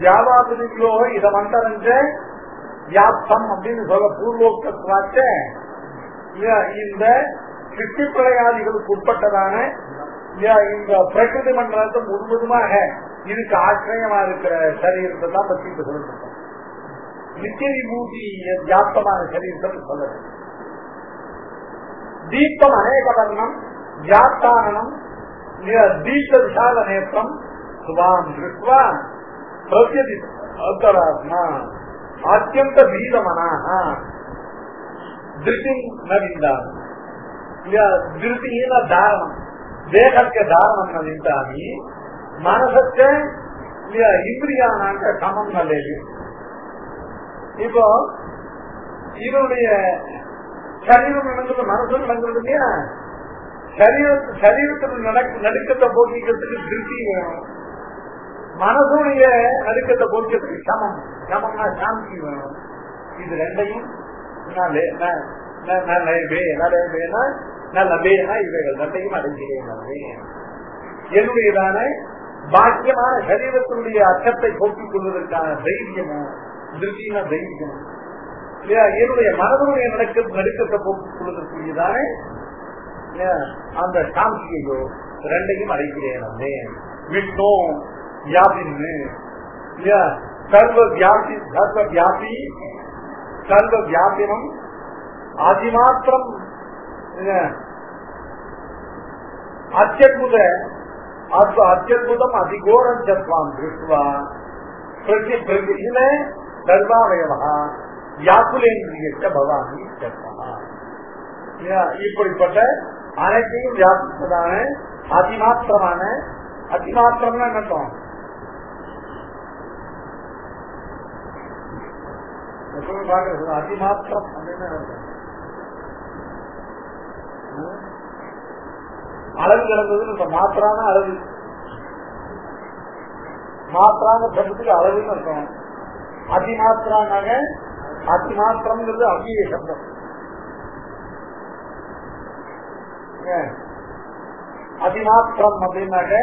வியாபாரத்திலோ இத மந்தரஞ்ச வியாப்தம் அப்படின்னு சொல்ல பூர்வோக்தாச்ச இந்த சிருஷ்டி பிரளயாதிகளுக்கு உட்பட்டதான இந்த பிரகிருதி மண்டலத்தை முழுவதுமாக இதுக்கு ஆச்சரியமா இருக்கிற சரீரத்தை தான் பற்றி இப்ப சொல்லிருக்கோம். நித்திய விபூதி வியாப்தமான சரீரத்தை சொல்லுது. தீபம் அநேக வர்ணம் வியாப்தானம் தீப விஷால நேத்திரம் சுவாம் திருஷ்வா பிரத்யதி அந்தராத்மா அத்தியந்த பீதமனாக திருஷ்டி நவிந்தாமி திருஷ்டின தாரணம் தேகಕ್ಕೆ தாரணம் நவிந்தாமி மனசத்தை இந்திரியானாங்க சமம் நல்லது. இப்போ இதனுடைய சரீரம் நடந்தது மனசு நடந்தது இல்லையா, சரீரத்துக்கு நடுக்கத்தை போக்கிக்கிறதுக்கு திருஷ்டி வேணும். மனசுடைய நடுக்கத்தை போக்கிறதுக்கு சமம். சமம்னா சாந்தி வேணும். இது ரெண்டையும் இவைகள் ரெண்டையும் அடைஞ்சிறேன். என்னுடையதான பாக்கியமான சரீரத்தினுடைய அச்சத்தை போக்கிக் கொள்வதற்கான தைரியமும் திருஷ்டின தைரியம் என்னுடைய மனதுடைய நடுக்கத்தை போக்கிக் கொள்வதற்குரியதான அந்த சாந்தியையோ ரெண்டையும் அடைகிறேன். விஷ்ணு வியாபின்னு சர்வ வியாபி சர்வ வியாபி சர்வ வியாபினம் அதிமாத்திரம் அத்யுத அத்யுதம் அதிகோரம் சத்வான் திருஷ்டுவா பிரதிபிரதியில சர்வாவயவா வியாக்குலேந்திரிய பவானி சத்வா. இப்படிப்பட்ட அனைத்தையும் வியாபிப்பதான அதிமாத்திரமான அதிமாத்திரம்னா என்னட்டும் அதிமாத்திரம் அளவு கிடந்தது மாத்திரான அளவு மாத்திரான சப்தத்துக்கு அளவுன்னு அர்த்தம். அதிமாத்திரானாக அதிமாத்திரம்ங்கிறது அவ்விய சப்தம். அதிமாத்திரம் அப்படின்னாக்க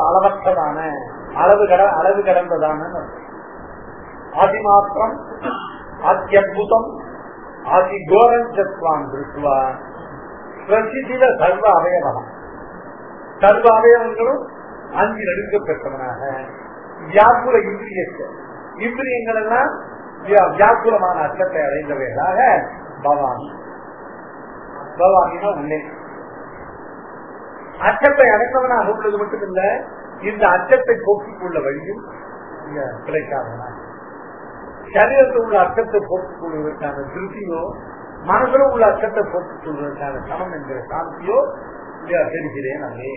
அளவற்றதான அளவு கடந்ததான அதிமாத்திரம் அத்யுதம் அதிகோரம் சத்வான் திருஷ்டுவா பிரசித்தில சர்வ அவயவம் சர்வ அவயவங்களும் அஞ்சு நடுக்க பெற்றவனாக வியாக்குல இந்திரியங்கள் எல்லாம் வியாக்குலமான அச்சத்தை அடைந்தவைகளாக பவானி. பவானினா உள்ளே அச்சத்தை அடைந்தவனாக உள்ளது மட்டுமில்ல, இந்த அச்சத்தை போக்கிக் கொள்ள வழியும் கிடைக்காதவனாக சரீரத்தில் உள்ள அச்சத்தை போக்கிக் கொள்வதற்கான திருப்தியோ மனதில் உள்ள அச்சத்தை போக்கிக் கொள்வதற்கான சமம் என்கிற சாந்தியோ தெரிகிறேன். அங்கே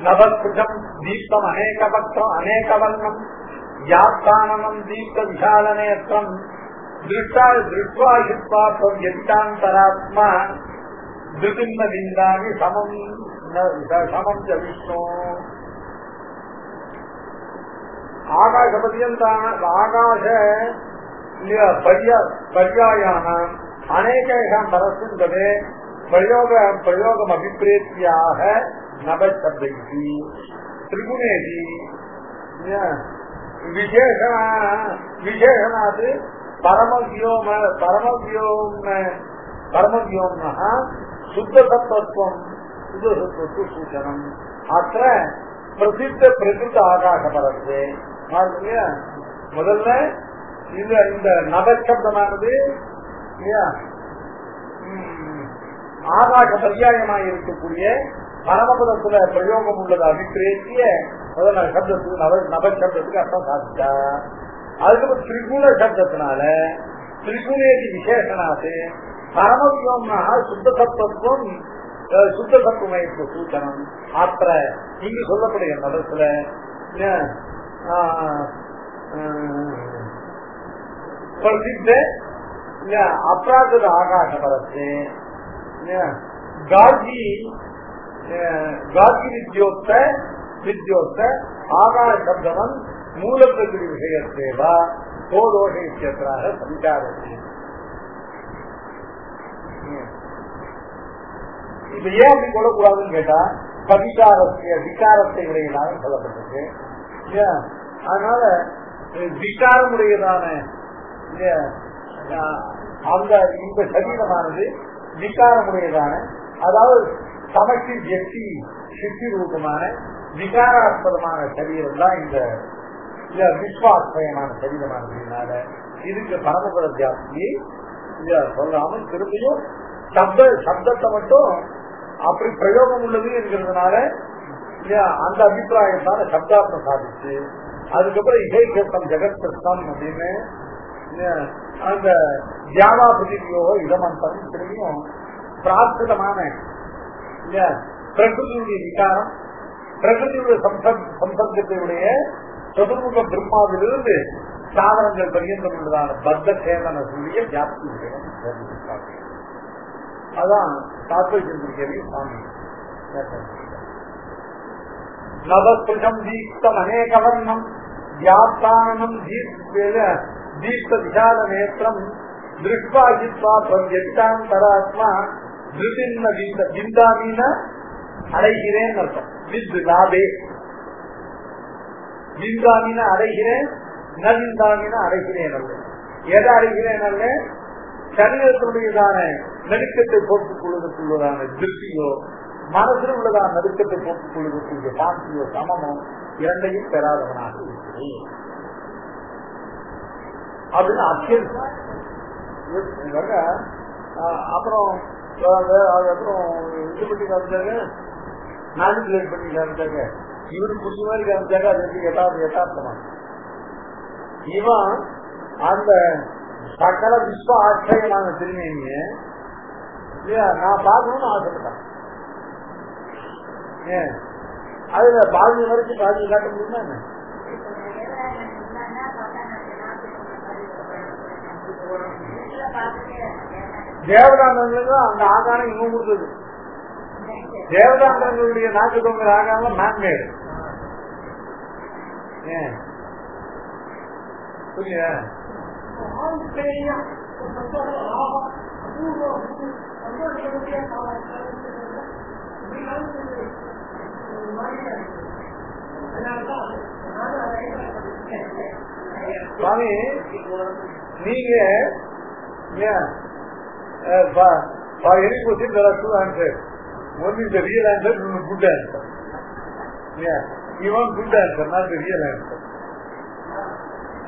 நவஸ்புஜம் தீப்தம் அநேகபக்தம் அநேகவர்ணம் யாத்தானனம் தீப்த விஷாலநேத்திரம் திருஷ்டாஹித்வாத்வம் யதிதாந்தராத்மா திருதிம்ம விந்தாமி சமம் சமம் ச விஷ்ணு. ஆகாச பர்யந்தான ஆகாச பர்யாயானாம் அநேகம் பரஸ்மின்கதே பிரயோகம் அபிப்பிரேத்தியாக நபசப்தி திரிகுணேதி விசேஷனாது பரமவியோம்னா சுத்தசத்வம் சுத்தசத்வத்து சூச்சனம் அத்த பிரசித்த பிரகிருத ஆகாச பரத்து. முதல்ல இந்த நபசப்தமானது ஆகாச பர்யாயமாக இருக்கக்கூடிய பரமபதத்துல பிரயோகம் உள்ளது அபிப்பிரேத்திய முதல்ல சப்தத்துக்கு நபசப்தத்துக்கு அர்த்தம் சாதிச்சா. அதுக்கப்புறம் திரிகுண சப்தத்தினால திரிகுணேதி விசேஷனாது பரமவியோம்னா சுத்தசத்துவம் சுத்தசத்துவமைப்பு சூச்சனம் ஆத்திர இங்கு சொல்லப்படுகிற மதத்துல பிரசித்த அப்ராகிருத ஆகாச பரத்து கார்கி வித்யோக்த ஆகாச சப்தவன் மூலப்பிரகிருதி விஷயத்தேவா கோதோஷ இத்தியத்ராக சஞ்சாரத்தை. இப்ப ஏன் அப்படி கொள்ளக்கூடாதுன்னு கேட்டா விகாரத்தை உடையதாக சொல்லப்பட்டிருக்கு. அதனால விகாரமுடையதான அந்த இந்த சரீரமானது விகாரமுடையதான அதாவது சமஷ்டி ஜெட்டி சித்தி ரூபமான விகாராஸ்பதமான சரீரம் தான் இந்த விஸ்வாஸ்மயமான சரீரமானதுனால இதுக்கு பரமபத ஜாஸ்தி சொல்லாமல் திரும்பியும் சப்தத்தை மட்டும் அப்படி பிரயோகம் உள்ளது என்கிறதுனால அந்த அபிப்பிராயத்தால சப்தார்த்தம் சாதிச்சு அதுக்கப்புறம் இசைகத்தம் ஜெகத்சம் அப்படின்னு அந்த தியாவா பிரதியோ இடமந்தம் திரும்பியும் பிரார்த்திதமான பிரகிருதியுடைய விகாரம் பிரகிருதியுடைய சம்சர்க்கத்தையுடைய சதுர்முக பிரம்மாவிலிருந்து சாதனங்கள் பரியந்தம் உள்ளதான பத்த சேதன சொல்லிய ஜாப்தி அதான் தாத்பரியம் சுவாமி. நவஸ்பிருஷம் தீப்தம் அநேகவர்ணம் வியாப்தானம் தீப்த விஷால நேத்திரம் திருஷ்வா ஜித்வா பிரத்யக்ஷாந்தராத்மா திருதின்ன பிந்தாமீன அடைகிறேன் அர்த்தம். வித் லாபே பிந்தாமீன அடைகிறேன், நவிந்தாமீன அடைகிறேன் அல்ல. எதை அடைகிறேன் அல்ல, சரீரத்தினுடையதான நடுக்கத்தை போட்டுக் கொள்வதற்குள்ளதான திருஷ்டியோ மனசில் உள்ளதான நடுக்கத்தை போட்டுக் கொள்வதற்குரிய சாந்தியோ சமமோ இரண்டையும் பெறாதவனாக இருக்கிறேன் அப்படின்னு அத்தியம். அப்புறம் அதுக்கப்புறம் இது பண்ணி காமிச்சாங்க, மேனிபுலேட் பண்ணி காமிச்சாங்க. இவரு புரிஞ்ச மாதிரி காமிச்சாங்க. அது எப்படி யதார்த்தமா இவன் அந்த சகல விஸ்வ ஆச்சரியமான திருமேனிய நான் பார்க்கணும்னு ஆசைப்பட்டான். அதுல பாதி வரைக்கும் பாதி காட்ட முடியுமா என்ன? தேவதாந்தங்களுக்கு அந்த ஆகாரம் இன்னும் கொடுத்தது. தேவதாந்தங்களுடைய நாட்டு தொங்குற ஆகாரம் மேன்மேடு. புரியுதா? சுவாமி நீங்க for any question there are two answers. One is the real answer, one is good answer. Yeah, you want good answer, not the real answer.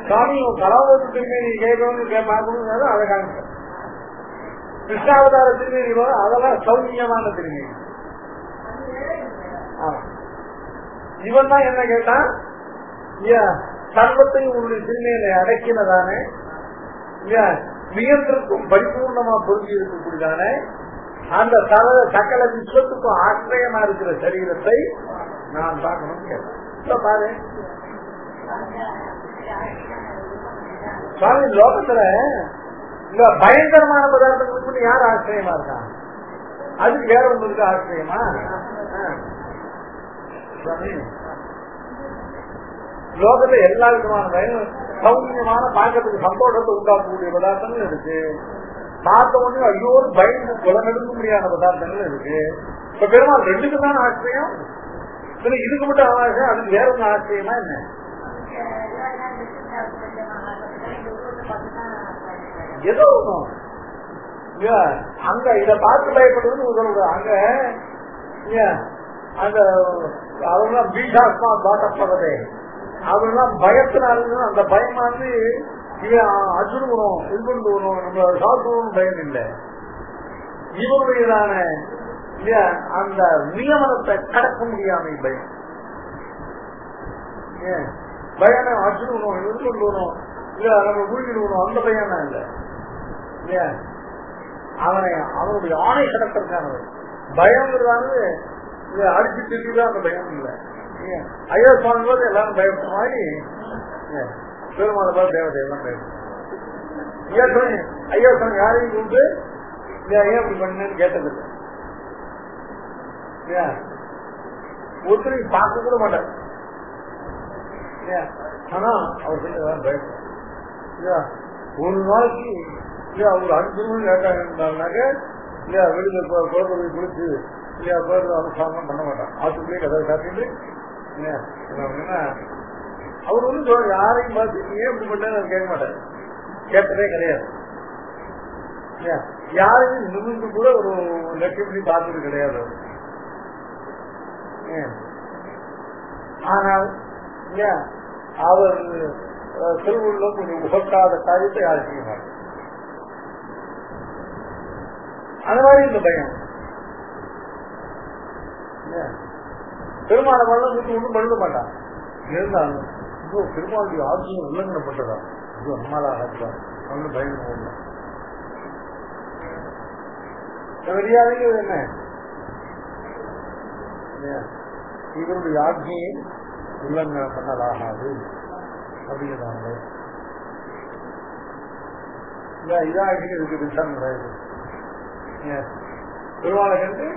சுவாமி கலாபத்து திரும்பி நீ கேட்கணும் அதை காமிக்க. கிருஷ்ணாவதார திரும்பி அதெல்லாம் சௌமியமான திரும்பி. இவன் தான் என்ன கேட்டான், சர்வத்தையும் உன்னுடைய திருமையில அடக்கினதானே, மிகத்திற்கும் பரிபூர்ணமா பொருந்தி இருக்கக்கூடியதானே அந்த சகல விஸ்வத்துக்கும் ஆசிரியமா இருக்கிற சரீரத்தை நான் பார்க்கணும்னு கேட்டேன். பாரு சுவாமி, லோகத்துல இந்த பயங்கரமான பதார்த்தங்களுக்கு யார் ஆசிரியமா இருக்கான்? அதுக்கு வேற உங்களுக்கு ஆசிரியமா? லோகத்துல எல்லா விதமான சௌமியமான பார்க்கறதுக்கு சந்தோஷத்தை உண்டாக்கக்கூடிய பதார்த்தங்கள் இருக்கு. பார்த்த உடனே ஐயோ பயந்து குலநெடுக்க முடியாத பதார்த்தங்கள் இருக்கு. இப்ப பெருமாள் ரெண்டுக்கு தான் ஆசிரியம். இதுக்கு மட்டும் ஆசிரியம், அதுக்கு வேற ஒண்ணு ஆசிரியமா என்ன? ஏதோ ஒண்ணும் அங்க இத பார்த்து பயப்படுறதுன்னு உதவுது. அங்க அந்த அவங்களாம் பீஷாஸ்மா பாட்டப்பதே அவங்கெல்லாம் பயத்தினால அந்த பயமானது இவன் அசுருவனும் இது பண்ணுவனும் நம்ம சாப்பிடுவோம் பயம் இல்லை. இவருடையதான அந்த நியமனத்தை கடக்க முடியாம பயம். பயம் அசுருவனும் இது பண்ணுவனும் இல்ல நம்ம மூழ்கிடுவனும் அந்த பயம் தான் இல்லை. அவனை அவனுடைய ஆணை கடக்கிறதுக்கானது பயங்கிறதானது அடிச்சு திட்டுதான் அந்த பயம் இல்லை. ஐயா சுவாமி போது எல்லாரும் பயப்பட்ட மாதிரி பெருமாளை பார்த்து தேவதை எல்லாம் பயப்படும். ஐயா சுவாமி யாரையும் கூப்பிட்டு ஏன் இப்படி பண்ணு கேட்டதில்லை. ஒருத்தரையும் பார்க்க கூட மாட்டார். ஆனா அவர் சொல்லி பயப்படும். ஒரு நாளைக்கு அவங்க 5 மணி கேட்டாங்கன்னாக்க இல்லையா வெளியில குழந்தை போய் குளிச்சு இல்லையா குழந்தை அனுசாரம் பண்ண மாட்டான். ஆத்துக்குள்ளே கதை சாப்பிட்டு அவர் வந்து யாரையும் பார்த்து ஏன் இப்படி பண்ணு கேட்க மாட்டார். கேட்டதே கிடையாது. யாரையும் நிமிந்து கூட ஒரு லட்சியம் பண்ணி பார்த்தது கிடையாது. ஆனால் அவர் திருவுள்ள கொஞ்சம் உகக்காத காரியத்தை யாரும் செய்ய மாட்டார். அந்த மாதிரி இந்த பயம் பெருமாளை வளம் ஒன்றும் பண்ண மாட்டான். இருந்தாலும் இப்போ பெருமாளுடைய ஆட்சியை உல்லங்கனப்பட்டதா இது நம்மளால ஆகலாம் ஒன்றும் பயம் போடல. மரியாதைக்கு என்ன இவருடைய ஆட்சியை உல்லங்கனம் பண்ணலாகாது அப்படிங்கிறாங்க. இதான் இதுக்கு விசாரணை கிடையாது. பெருமாளை கண்டு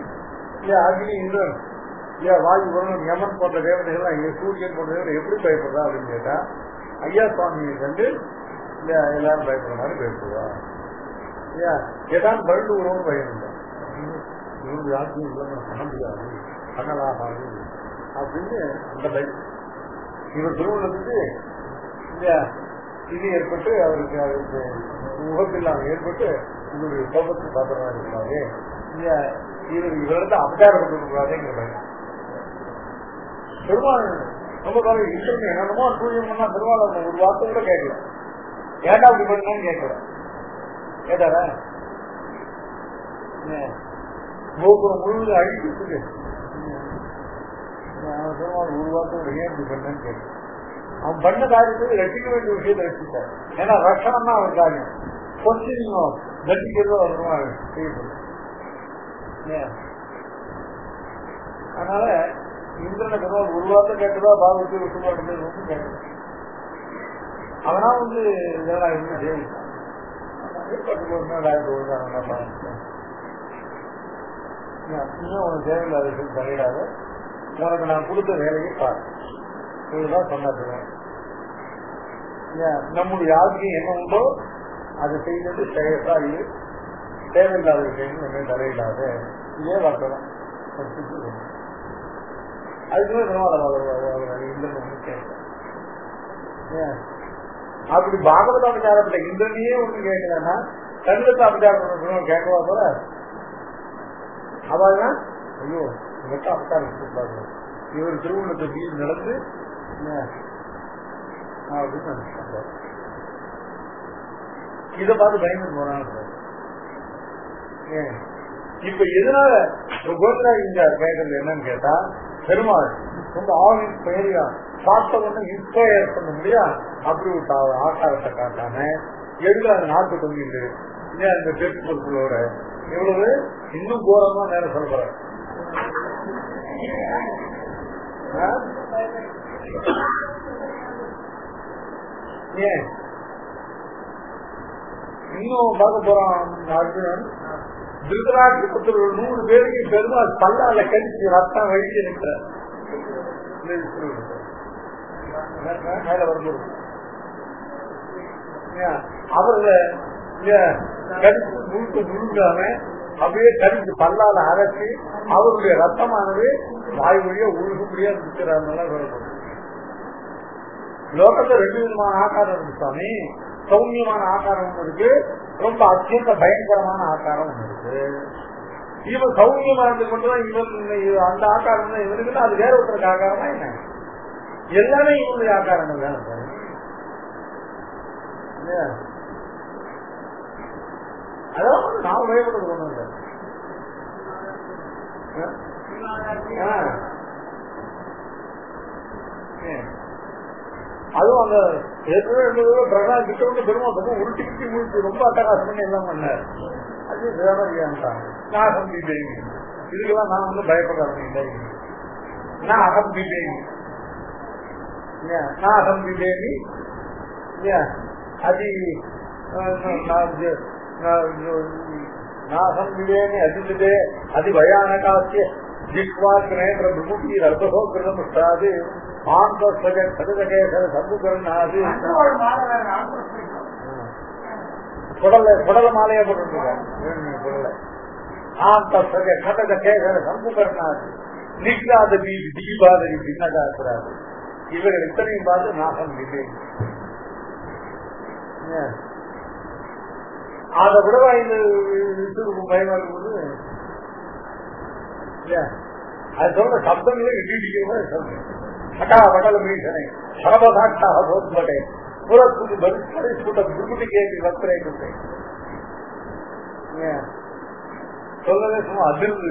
அக்னி இந்திரன் வாயு வருணன் யமன் போன்ற தேவதைகள் சூரியன் போன்ற தேவதை எப்படி பயப்படுறா அப்படின்னு கேட்டா ஐயா சுவாமியை கண்டு எல்லாரும் பயப்படுற மாதிரி பயப்படுவா. ஏதாவது பரண்டு உறவும் பயம் இல்லை, இவங்க யாருக்கும் பண்ண முடியாது பண்ணலாகாது அப்படின்னு அந்த பயம். இவர் திருமணத்துக்கு இது ஏற்பட்டு அவருக்கு முகப்பில்லாம ஏற்பட்டு இவருடைய கோபத்துக்கு பாத்திரமா இருக்கிறாரு, இவரிடத்த அவதாரப்பட்டிருக்கிறாருங்கிற பயம். பெருமாள் ரொம்ப காலம் இசைங்க என்னமோ பூஜை பண்ணா பெருமாள் ஒரு வார்த்தை கூட கேட்கல, ஏண்டா அப்படி பண்ணு கேட்கல. கேட்டாரா கோபுரம் முழுவதும் அழிக்கிறதுக்கு பெருமாள் ஒரு வார்த்தை கூட ஏன் இப்படி பண்ணு கேட்கல. அவன் பண்ண காரியத்துக்கு ரசிக்க வேண்டிய விஷயத்தை ரசித்தார். ஏன்னா ரஷனம் தான் அவன் காரியம், கொஞ்சம் தண்டிக்கிறதோ அவர் செய்யப்படும். அதனால இந்திரனை பெருமாள் ஒரு வார்த்தை கேட்டதா பாவத்து விட்டு கேட்கல. அவனா இதெல்லாம் இருந்து ஜெயிச்சான். இன்னும் உனக்கு தேவையில்லாத விஷயம் தலையிடாத, உனக்கு நான் கொடுத்த வேலையை பாரு, இதுதான் சொன்னதுவேன். நம்முடைய ஆட்சியும் என்ன உண்டோ அதை செய்தது செயற்காது, தேவையில்லாத விஷயம் என்ன தலையிடாத, இதே வார்த்தைதான். அதுக்குமே அப்படி பாகவத அவதாரத்துல இந்திரனையே ஒண்ணு கேட்கலன்னா கண்ணுக்கு அவதாரம் கேட்கவா போல. அவதான் ஐயோ இவர்கிட்ட அவதாரம் கொடுப்பாங்க, இவர் திருமணத்தை வீடு நடந்து அப்படின்னு நினைச்சாங்க. இதை பார்த்து பயந்து போறாங்க. இப்ப எதனால கோவிந்தராஜ் கேட்கறது என்னன்னு கேட்டா, பெருமாள் ரொம்ப ஆவின் பெயரியா பார்த்த ஒண்ணு இன்ஸ்பயர் பண்ண முடியா அப்படி ஒரு ஆக்காரத்தை காட்டாம எதுல அது நாட்டு தொங்கிட்டு இந்த பெற்று பொருட்களோட எவ்வளவு இன்னும் கோரமா நேரம் சொல்ற. ஏன் இன்னும் பார்க்க போறான் அர்ஜுனன், திருதராட்சி புத்திரர்கள் 100 பேருக்கு பெருமாள் பல்லால கழிச்சு ரத்தம் வழிச்சு நிற்கிறார். மேல வரும்போது அவர்களை கடிச்சு முழுக்க முழுங்காம அப்படியே கடிச்சு பல்லால அரைச்சி அவருடைய ரத்தமானது வாய் வழியா உழுகும்படியா இருக்கிறாங்க. லோகத்துல 2 விதமான ஆகாரம் இருக்கு சுவாமி. சௌமியமான ஆகாரம் ஒண்ணு இருக்கு, ரொம்ப அத்தியந்த பயங்கரமான ஆகாரம் ஒண்ணு இருக்கு. இவன் சௌமியமா இருந்து கொண்டுதான் இவன் அந்த ஆகாரம் தான் இவனுக்கு, அது வேற ஒருத்தருக்கு ஆகாரமா என்ன? எல்லாமே இவனுடைய ஆகாரங்கள் தானே. அதாவது நான் பயப்படுறது ஒண்ணும் இல்லை. அதுவும் அந்த பிரகாஷ் கிட்ட வந்து பெருமாள் உருட்டி முடிச்சு ரொம்ப அட்டகாசம் பண்ணி எல்லாம் பண்ணார். அது தேவையான்ட்டாங்க. நான் அகம்பி தேவி, இதுக்கெல்லாம் நான் வந்து பயப்படுறேன். நான் அகம்பி தேவி, நான் அகம்பி தேவி அதி நாகம் விவேனி அதிதே அதி பயானகாசிய ஜிக்வாக் நேத்ர விமுக்தி ரர்போ கிருதமுஷ்டாது ஆந்தகேசர சம்புகரணாது. குடல மாலையா போட்டுருக்காங்க. ஆந்தகே கதகேசர சம்புகரணாது நிக்ராத பீதி தீபாதரி பின்னகாசுராது. இவர்கள் இத்தனையும் பார்த்து நாகம் விவேனி. அதை விடவா இந்த பயமா இருக்கும்போது அது சொல்ற சப்தங்களே இடிக்கிறதா சொல்றேன். ஹட்டா படல மீசனை சரபசாட்சாக போத்பட்டே புறத்துக்கு பரிசு கூட்ட குருகுட்டி கேட்டு வத்திரைக்கு சொல்லவே சும்மா அதிர்ந்து.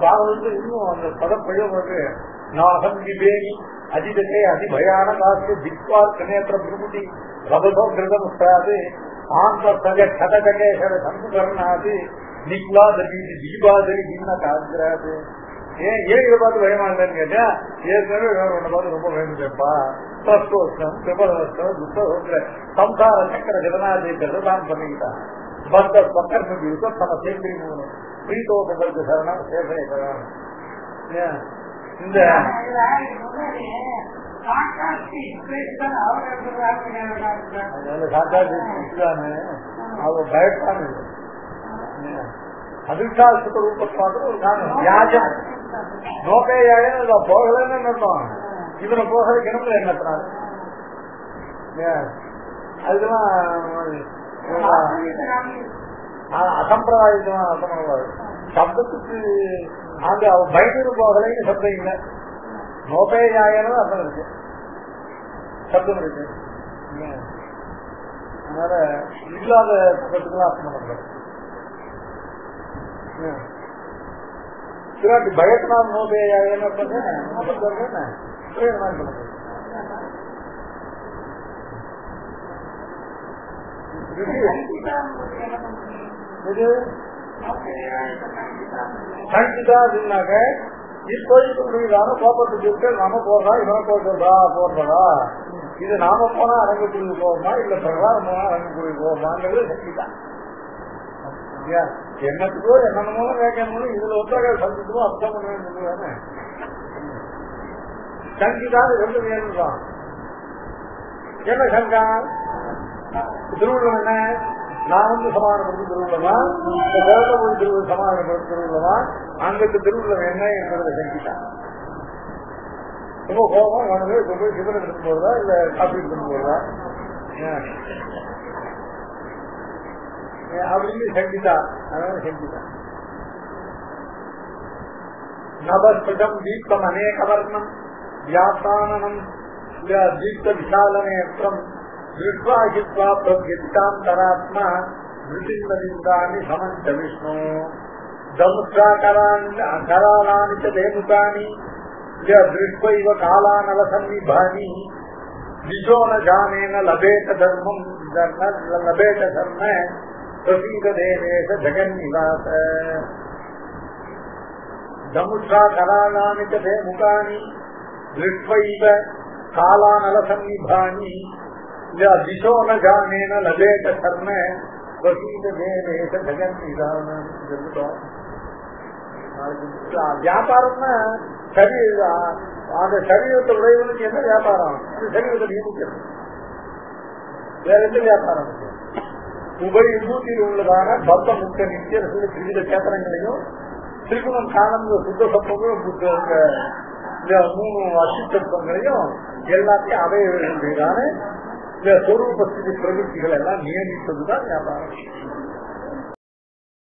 பாரத இன்னும் அந்த பதப்பிழை நாகம் விவேனி அதிதே அதிபயானகாசிய திக்வாக் நேத்ர விமுக்தி ரபோ கிருதமுஷ்டாது ஆந்தகேசர சம்புகரணாது நிக்லாத பீதி தீபாதரி பின்ன காக்ராது. ஏன் இதை பார்த்து பயமா இல்லைன்னு கேட்டா ஏற்கனவே வேற ஒண்ணு பார்த்து ரொம்ப பயந்துட்டேப்பா. தத்துவம் விபரவஸ்தம் துஷ்ட சம்சார சக்கர ஜெகநாதீக்கிறது தான் பண்ணிக்கிட்டான். பந்த பக்கத்து யூசம் தம சேர்த்து பிரீத்தோபங்களுக்கு சரணம் சேசனை சரணம். இந்த அவங்க பயப்பான அதிர்ஷ்டாசுத்த ரூபத்தை பார்த்து ஒரு காரணம் வியாஜம் நோக்கையாக போகலன்னு நினைப்போம். இவனை போகிற கிணத்துல என்னத்தினாரு அதுக்கெல்லாம் அசம்பிரதாயம் அர்த்தம் பண்ணக்கூடாது. சப்தத்துக்கு அங்க அவ பயந்து போகலைன்னு சப்தம் இல்லை. நோபேயாயன்னு அர்த்தம் இருக்கு, சப்தம் இருக்கு. அதனால இல்லாத சப்தத்துக்குலாம் அர்த்தம் பண்ணக்கூடாது. சிராட்டி பயத்தினால் நோபேயாயன்னு அர்த்தம் என்ன சங்கிதா அப்படின்னாக்க இப்போதைக்கு முடியுதான கோபத்துக்கு நாம போடுறா இவனை போடுறதா போடுறதா இது நாம போனா அரங்குக்குழுக்கு போகணுமா இல்ல பிரகாரம் போனா அரங்குக்குழுக்கு போகணுமாங்கிறது சங்கிதா. என்னத்துக்கோ என்னமோ வேக்கணும் இதுல ஒத்தக சந்தித்துக்கோ அர்த்தம் பண்ண சங்கிதா ரெண்டு வேணும்தான். என்ன சங்கா திருவுள்ளம் என்ன நான் சமாதானப்படுத்தி திருவுள்ளமா மொழி திருவுள்ள சமாதானப்படுத்தி திருவுள்ளமா அங்கிட்டு திருவுள்ளம் என்ன என்பதை சங்கிட்டான். ரொம்ப கோபம் வந்து போய் சிவன் எடுத்து போறதா இல்ல காப்பி எடுத்து போறதா அப்படின்னு சங்கிட்டா. அதனால சங்கிட்டா நவஸ்பதம் தீப்தம் அநேகவர்ணம் வியாசானனம் தீப்த விசாலநேத்திரம் திருஷ்வாஹித்வா பிரத்யந்தாந்தராத்மா மிருதிந்தனிந்தானி சமஞ்ச விஷ்ணு தமுத்ராகராணி ச தேமுகானி திருஷ்வைவ காலானலசன்னிபானி திசோ ந ஜானேன லபேத தர்மம் லபேத தர்ம பிரசீத தேவேஷ ஜெகன்னிவாச. தமுத்ராகராணி ச தேமுகானி திருஷ்வைவ காலானலசன்னிபானி திசோ ந ஜானேன லபேத தர்ம பிரசீத தேவேஷ ஜெகன்னிவாச. வியாபாரம்னா அந்த சரீரத்தை உடையவனுக்கு என்ன வியாபாரம்? சரீரத்தை நியமிக்கிறது. வேற எந்த வியாபாரம் இருக்கு? உபயூதியில் உள்ளதான பத்த முக்க நித்திய விவித சேத்தனங்களையும் திருக்குணம் காலம் சுத்த சப்பமும் 3 அசுத்தங்களையும் எல்லாத்தையும் அவையதான சொரூபஸ்திதி பிரவೃತ್ತಿகள் எல்லாம் நியமித்ததுதான் வியாபாரம்.